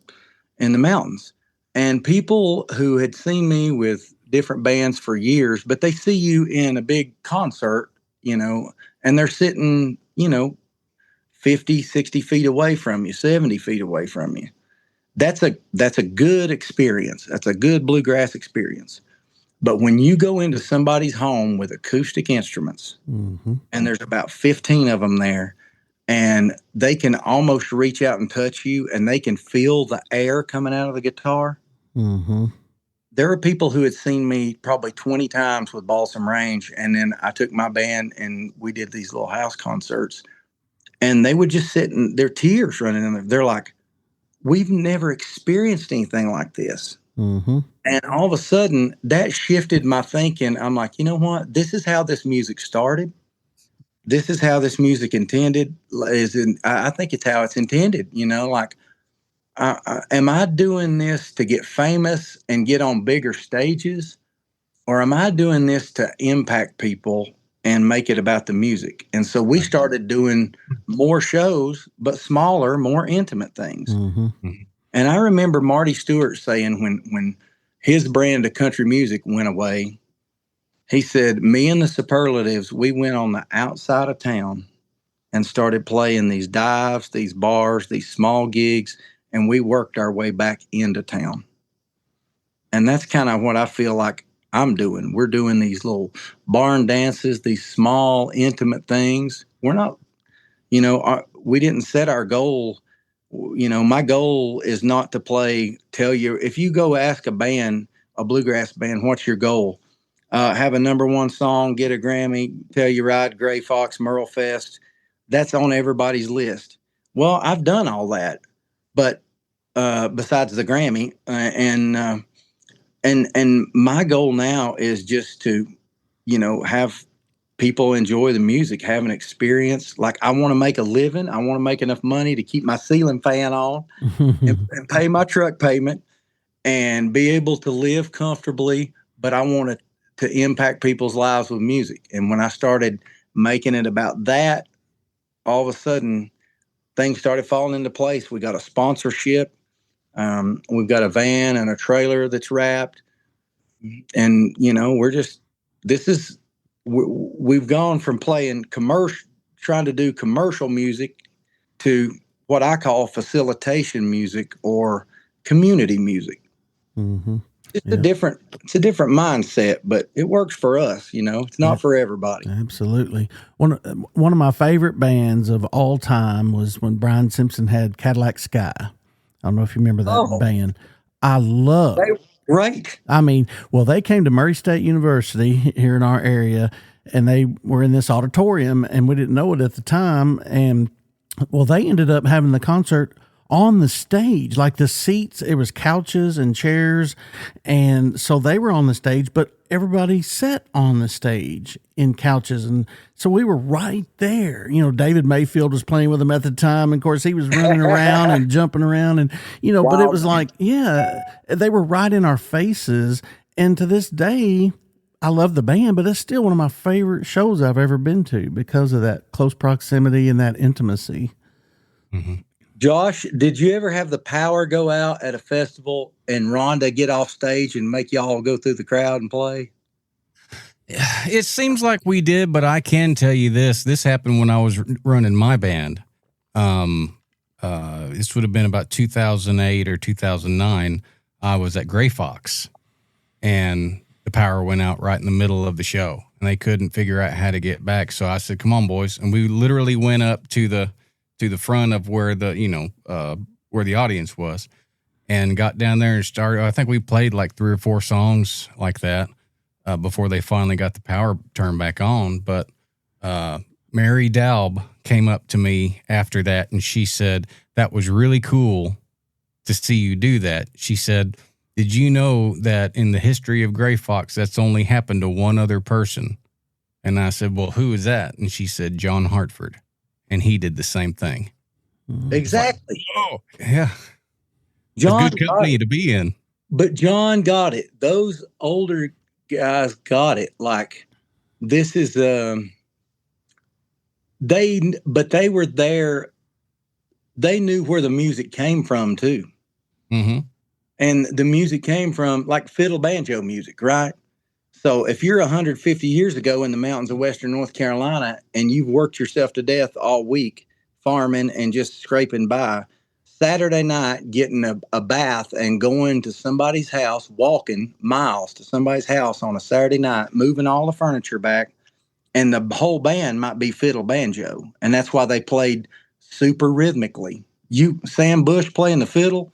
mountains. And people who had seen me with different bands for years, but they see you in a big concert, you know, and they're sitting, you know, 50, 60 feet away from you, 70 feet away from you. That's a good experience. That's a good bluegrass experience. But when you go into somebody's home with acoustic instruments, and there's about 15 of them there, and they can almost reach out and touch you, and they can feel the air coming out of the guitar. There are people who had seen me probably 20 times with Balsam Range, and then I took my band and we did these little house concerts. And they would just sit and their tears running in there. They're like, we've never experienced anything like this. And all of a sudden, that shifted my thinking. I'm like, you know what? This is how this music started. This is how this music intended. I think it's how it's intended. You know, like, am I doing this to get famous and get on bigger stages? Or am I doing this to impact people and make it about the music? And so we started doing more shows, but smaller, more intimate things. And I remember Marty Stewart saying when his brand of country music went away, he said, me and the Superlatives, we went on the outside of town and started playing these dives, these bars, these small gigs, and we worked our way back into town. And that's kind of what I feel like I'm doing. We're doing these little barn dances, these small, intimate things. We're not, you know, we didn't set our goal. You know, my goal is not to tell you, if you go ask a band, a bluegrass band, what's your goal? Have a number one song, get a Grammy, Telluride, Gray Fox, Merle Fest. That's on everybody's list. Well, I've done all that, but besides the Grammy, and my goal now is just to, have people enjoy the music, have an experience. Like, I want to make a living. I want to make enough money to keep my ceiling fan on and pay my truck payment and be able to live comfortably. But I want to impact people's lives with music. And when I started making it about that, all of a sudden things started falling into place. We got a sponsorship. We've got a van and a trailer that's wrapped. And, we've gone from playing trying to do commercial music to what I call facilitation music or community music. Mm-hmm. It's a different mindset, but it works for us. It's not for everybody. Absolutely. One of my favorite bands of all time was when Brian Simpson had Cadillac Sky. I don't know if you remember that band. I love. Right. I mean, well, they came to Murray State University here in our area, and they were in this auditorium, and we didn't know it at the time. And well, they ended up having the concert on the stage, like the seats, it was couches and chairs. And so they were on the stage, but everybody sat on the stage in couches. And so we were right there. David Mayfield was playing with them at the time. And of course, he was running around and jumping around and, but it was like, they were right in our faces. And to this day, I love the band, but it's still one of my favorite shows I've ever been to because of that close proximity and that intimacy. Mm-hmm. Josh, did you ever have the power go out at a festival and Rhonda get off stage and make y'all go through the crowd and play? It seems like we did, but I can tell you this. This happened when I was running my band. This would have been about 2008 or 2009. I was at Gray Fox, and the power went out right in the middle of the show, and they couldn't figure out how to get back. So I said, come on, boys. And we literally went up to the front of where where the audience was, and got down there and started. I think we played like 3 or 4 songs like that before they finally got the power turned back on. But Mary Daub came up to me after that, and she said, that was really cool to see you do that. She said, did you know that in the history of Gray Fox, that's only happened to one other person? And I said, well, who is that? And she said, John Hartford. And he did the same thing. Exactly. Oh, yeah. John, it's a good company to be in. But John got it. Those older guys got it. Like, this is they were there. They knew where the music came from too. Mm-hmm. And the music came from like fiddle banjo music, right? So if you're 150 years ago in the mountains of Western North Carolina and you've worked yourself to death all week farming and just scraping by, Saturday night getting a bath and going to somebody's house, walking miles to somebody's house on a Saturday night, moving all the furniture back, and the whole band might be fiddle banjo. And that's why they played super rhythmically. Sam Bush playing the fiddle,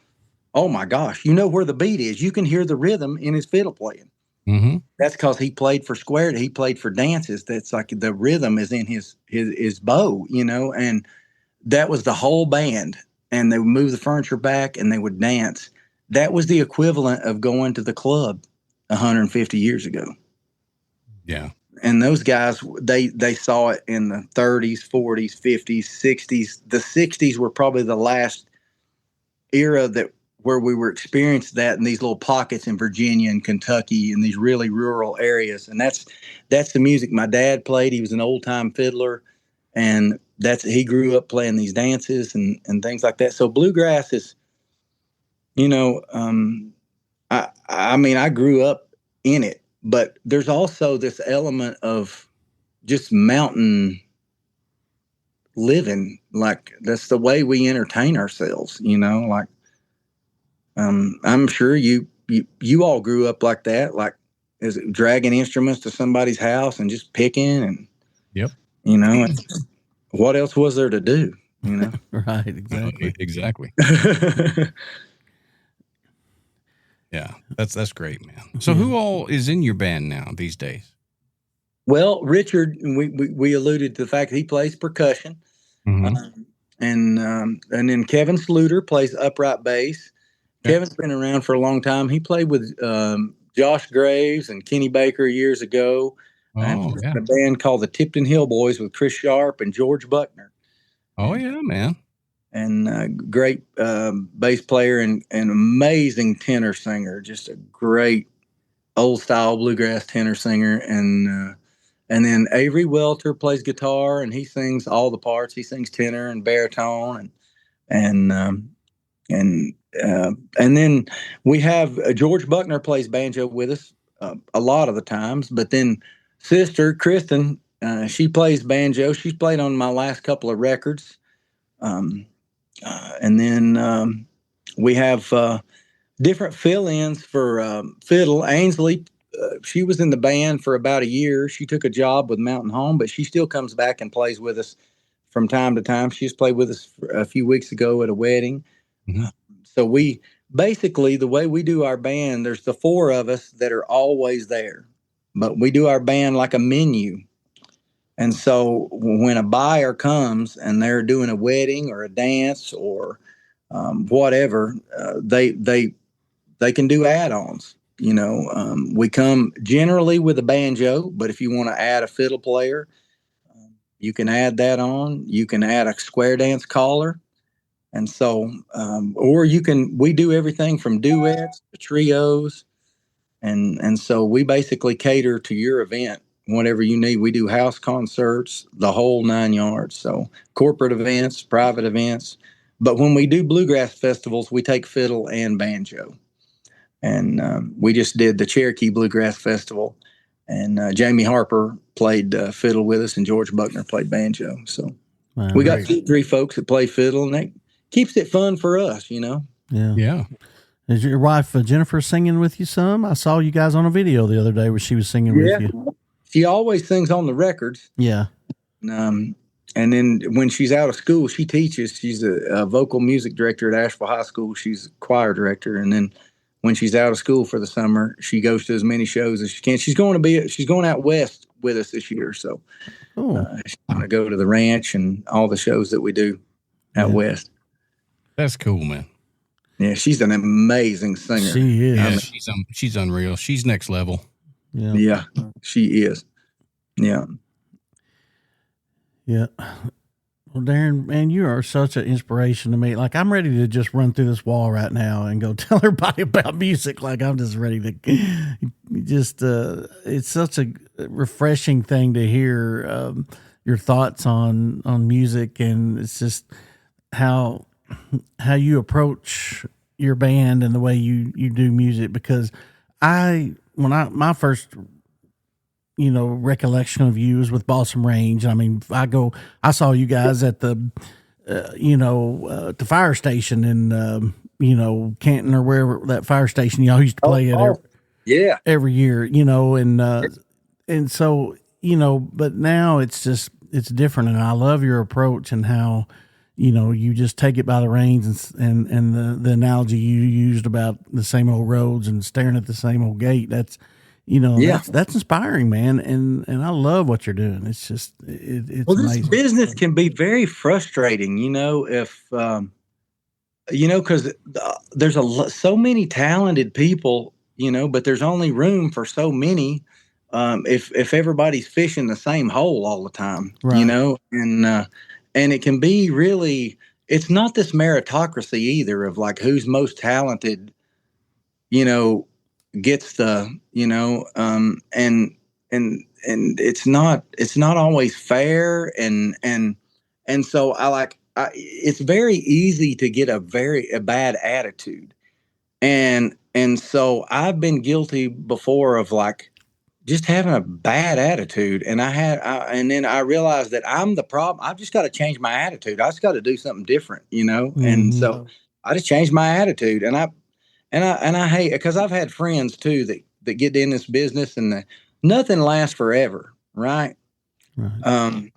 oh my gosh, you know where the beat is. You can hear the rhythm in his fiddle playing. Mm-hmm. That's because he played for square. He played for dances. That's like the rhythm is in his bow, and that was the whole band. And they would move the furniture back and they would dance. That was the equivalent of going to the club 150 years ago. Yeah. And those guys, they saw it in the 30s, 40s, 50s, 60s. The 60s were probably the last era where we were experiencing that in these little pockets in Virginia and Kentucky and these really rural areas. And that's the music my dad played. He was an old time fiddler, and he grew up playing these dances and things like that. So bluegrass is, I grew up in it, but there's also this element of just mountain living. Like, that's the way we entertain ourselves, like, I'm sure you all grew up like that, like, is it dragging instruments to somebody's house and just picking and, yep. What else was there to do? Right. Exactly. Exactly. Yeah, that's great, man. So who all is in your band now these days? Well, Richard, we alluded to the fact that he plays percussion. Mm-hmm. And then Kevin Sluter plays upright bass. Okay. Kevin's been around for a long time. He played with Josh Graves and Kenny Baker years ago. And Oh, yeah. a band called the Tipton Hill Boys with Chris Sharp and George Buckner. Oh, yeah, man. And great bass player and amazing tenor singer. Just a great old-style bluegrass tenor singer. And then Avery Welter plays guitar, and he sings all the parts. He sings tenor and baritone, and then we have George Buckner plays banjo with us a lot of the times. But then sister Kristen, she plays banjo. She's played on my last couple of records. And then we have different fill-ins for fiddle. Ainsley. She was in the band for about a year. She took a job with Mountain Home, but she still comes back and plays with us from time to time. She's played with us a few weeks ago at a wedding. Mm-hmm. So we basically, the way we do our band, there's the four of us that are always there, but we do our band like a menu. And so when a buyer comes and they're doing a wedding or a dance or whatever, they can do add-ons. We come generally with a banjo, but if you want to add a fiddle player, you can add that on. You can add a square dance caller. And so, we do everything from duets to trios. And so we basically cater to your event, whatever you need. We do house concerts, the whole 9 yards. So corporate events, private events. But when we do bluegrass festivals, we take fiddle and banjo. And we just did the Cherokee Bluegrass Festival, and Jamie Harper played fiddle with us, and George Buckner played banjo. So we got 2-3 folks that play fiddle, and that keeps it fun for us, Yeah. Yeah. Is your wife Jennifer singing with you some? I saw you guys on a video the other day where she was singing with you. She always sings on the records. Yeah. And then when she's out of school, she teaches. She's a vocal music director at Asheville High School. She's a choir director, and then when she's out of school for the summer, she goes to as many shows as she can. She's going out west with us this year. So she's going to go to the ranch and all the shows that we do out west. That's cool, man. Yeah. She's an amazing singer. She is. Yeah, she's unreal. She's next level. Yeah. Yeah, she is. Yeah. Yeah. Well, Darren, man, you are such an inspiration to me. Like, I'm ready to just run through this wall right now and go tell everybody about music. Like, I'm just ready to it's such a refreshing thing to hear your thoughts on music. And it's just how you approach your band and the way you do music. Because my first recollection of you is with Balsam Range. I mean, I saw you guys at the, the fire station in, Canton or wherever that fire station y'all used to play every year, and so, but now it's different. And I love your approach and how, you just take it by the reins and the analogy you used about the same old roads and staring at the same old gate. That's inspiring, man. And I love what you're doing. It's just, it's amazing. This business can be very frustrating, if, cause there's so many talented people, but there's only room for so many. If everybody's fishing the same hole all the time, right. And it can be really, it's not this meritocracy either of like who's most talented, gets the, and it's not always fair. And so it's very easy to get a bad attitude. And so I've been guilty before of like just having a bad attitude. And and then I realized that I'm the problem. I've just got to change my attitude. I just got to do something different, Mm-hmm. And so I just changed my attitude. And I hate, because I've had friends too that get in this business and nothing lasts forever, right? Right.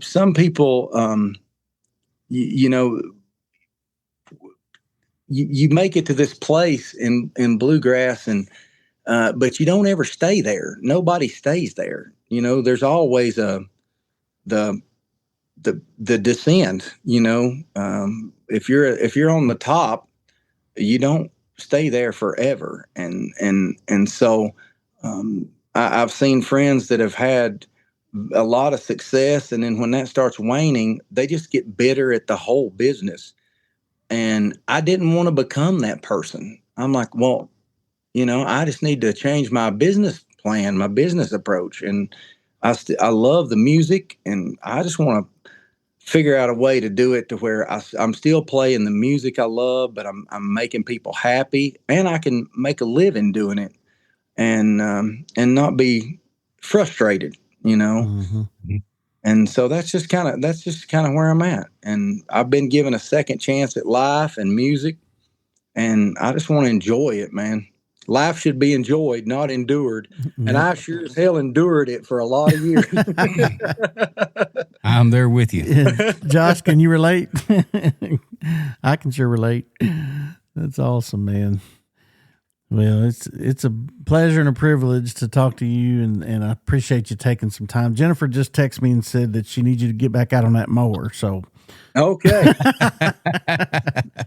Some people, you make it to this place in bluegrass, and but you don't ever stay there. Nobody stays there. You know, there's always the descent. You know, if you're on the top, you don't stay there forever. And so I've seen friends that have had a lot of success, and then when that starts waning, they just get bitter at the whole business. And I didn't want to become that person. I'm like, well, you know, I just need to change my business plan, my business approach. And I love the music, and I just want to figure out a way to do it to where I'm still playing the music I love, but I'm making people happy, and I can make a living doing it, and not be frustrated, you know. Mm-hmm. And so that's just kind of where I'm at. And I've been given a second chance at life and music, and I just want to enjoy it, man. Life should be enjoyed, not endured. And I sure as hell endured it for a lot of years. I'm there with you. Josh, can you relate? I can sure relate. That's awesome, man. Well, it's a pleasure and a privilege to talk to you, and I appreciate you taking some time. Jennifer just texted me and said that she needs you to get back out on that mower. So, okay.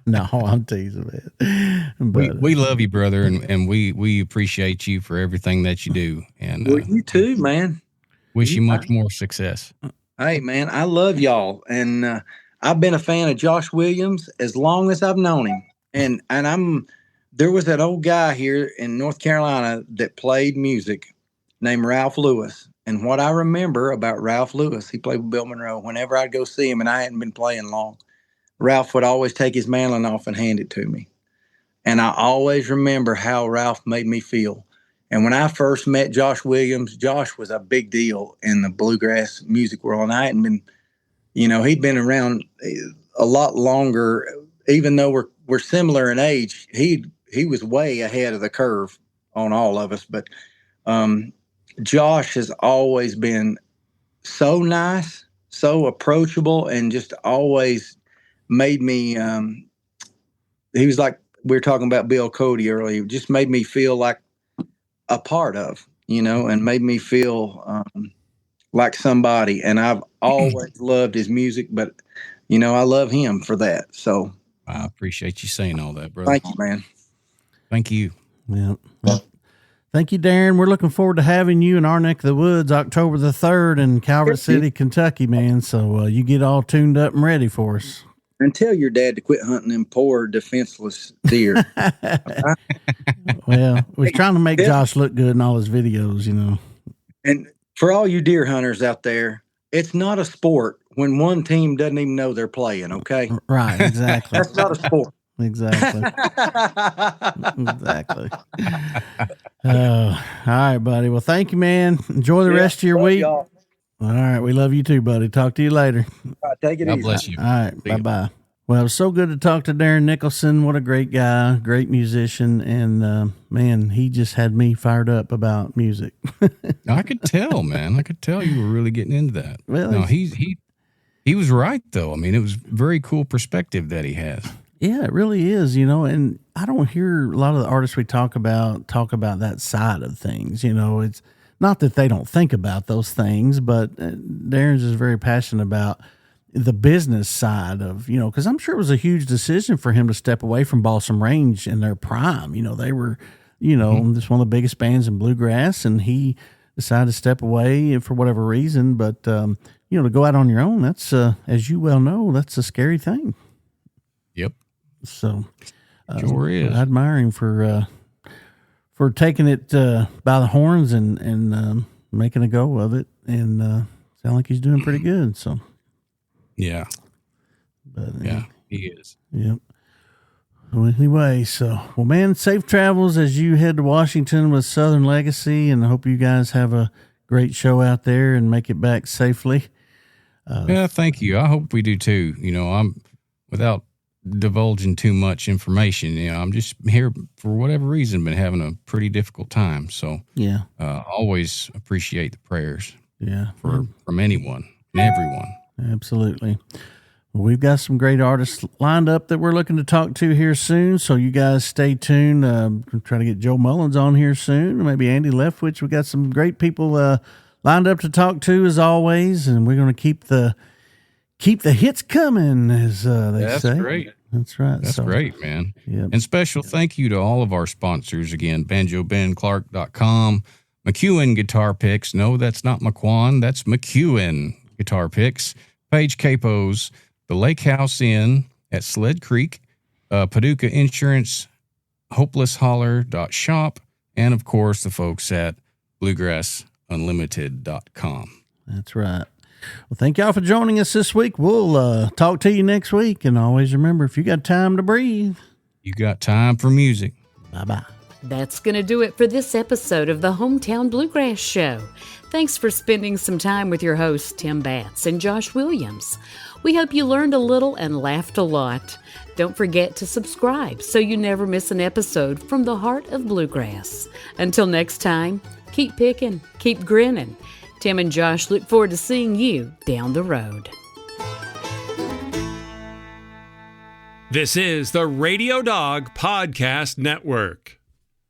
No, I'm teasing, man. But, we love you, brother, and we appreciate you for everything that you do. And well, you too, man. Wish you much more success. Hey, man, I love y'all, and I've been a fan of Josh Williams as long as I've known him, and there was that old guy here in North Carolina that played music named Ralph Lewis. And what I remember about Ralph Lewis, he played with Bill Monroe. Whenever I'd go see him, and I hadn't been playing long, Ralph would always take his mandolin off and hand it to me. And I always remember how Ralph made me feel. And when I first met Josh Williams, Josh was a big deal in the bluegrass music world. And I hadn't been, you know, he'd been around a lot longer, even though we're similar in age. He was way ahead of the curve on all of us. But Josh has always been so nice, so approachable, and just always made me, he was like, we were talking about Bill Cody earlier, just made me feel like a part of, you know, and made me feel like somebody. And I've always loved his music, but, you know, I love him for that. So I appreciate you saying all that, brother. Thank you, man. Thank you. Yeah. Well, thank you, Darren. We're looking forward to having you in our neck of the woods, October the 3rd in Calvert City, Kentucky, man. So you get all tuned up and ready for us. And tell your dad to quit hunting them poor, defenseless deer. Well, we're trying to make Josh look good in all his videos, you know. And for all you deer hunters out there, it's not a sport when one team doesn't even know they're playing, okay? Right, exactly. That's not a sport. Exactly. Exactly. All right, buddy. Well, thank you, man. Enjoy the rest of your week. Y'all. All right. We love you too, buddy. Talk to you later. Take it easy. God bless you. All right. Bye-bye. Well, it was so good to talk to Darren Nicholson. What a great guy, great musician. And, man, he just had me fired up about music. I could tell, man. I could tell you were really getting into that. Well, no, he was right, though. I mean, it was very cool perspective that he has. Yeah, it really is, you know, and I don't hear a lot of the artists we talk about that side of things. You know, it's not that they don't think about those things, but Darren's is very passionate about the business side of, you know, because I'm sure it was a huge decision for him to step away from Balsam Range in their prime. You know, they were, you know, just one of the biggest bands in bluegrass, and he decided to step away for whatever reason. But, you know, to go out on your own, that's, as you well know, that's a scary thing. Yep. So, sure is. I admire him for taking it by the horns and making a go of it, and sound like he's doing pretty good. So, yeah, but yeah, he is. Yep. Well, anyway, well, man, safe travels as you head to Washington with Southern Legacy, and I hope you guys have a great show out there and make it back safely. Yeah, thank you. I hope we do too. You know, I'm without divulging too much information. You know, I'm just here for whatever reason, been having a pretty difficult time. So yeah, always appreciate the prayers. Yeah, from anyone and everyone. Absolutely. We've got some great artists lined up that we're looking to talk to here soon, so you guys stay tuned. Try to get Joe Mullins on here soon, maybe Andy Leftwich. We got some great people lined up to talk to as always, and we're going to keep the hits coming, as they say. That's great. That's right. That's great, man. Yep. And special thank you to all of our sponsors again: BanjoBenClark.com, McEwen Guitar Picks. No, that's not McQuan. That's McEwen Guitar Picks. Page Capos, the Lakehouse Inn at Sled Creek, Paducah Insurance, HopelessHoller.shop, and of course the folks at BluegrassUnlimited.com. That's right. Well, thank y'all for joining us this week. We'll talk to you next week. And always remember, if you got time to breathe, you got time for music. Bye-bye. That's going to do it for this episode of the Hometown Bluegrass Show. Thanks for spending some time with your hosts, Tim Batts and Josh Williams. We hope you learned a little and laughed a lot. Don't forget to subscribe so you never miss an episode from the heart of bluegrass. Until next time, keep picking, keep grinning. Tim and Josh look forward to seeing you down the road. This is the Radio Dog Podcast Network.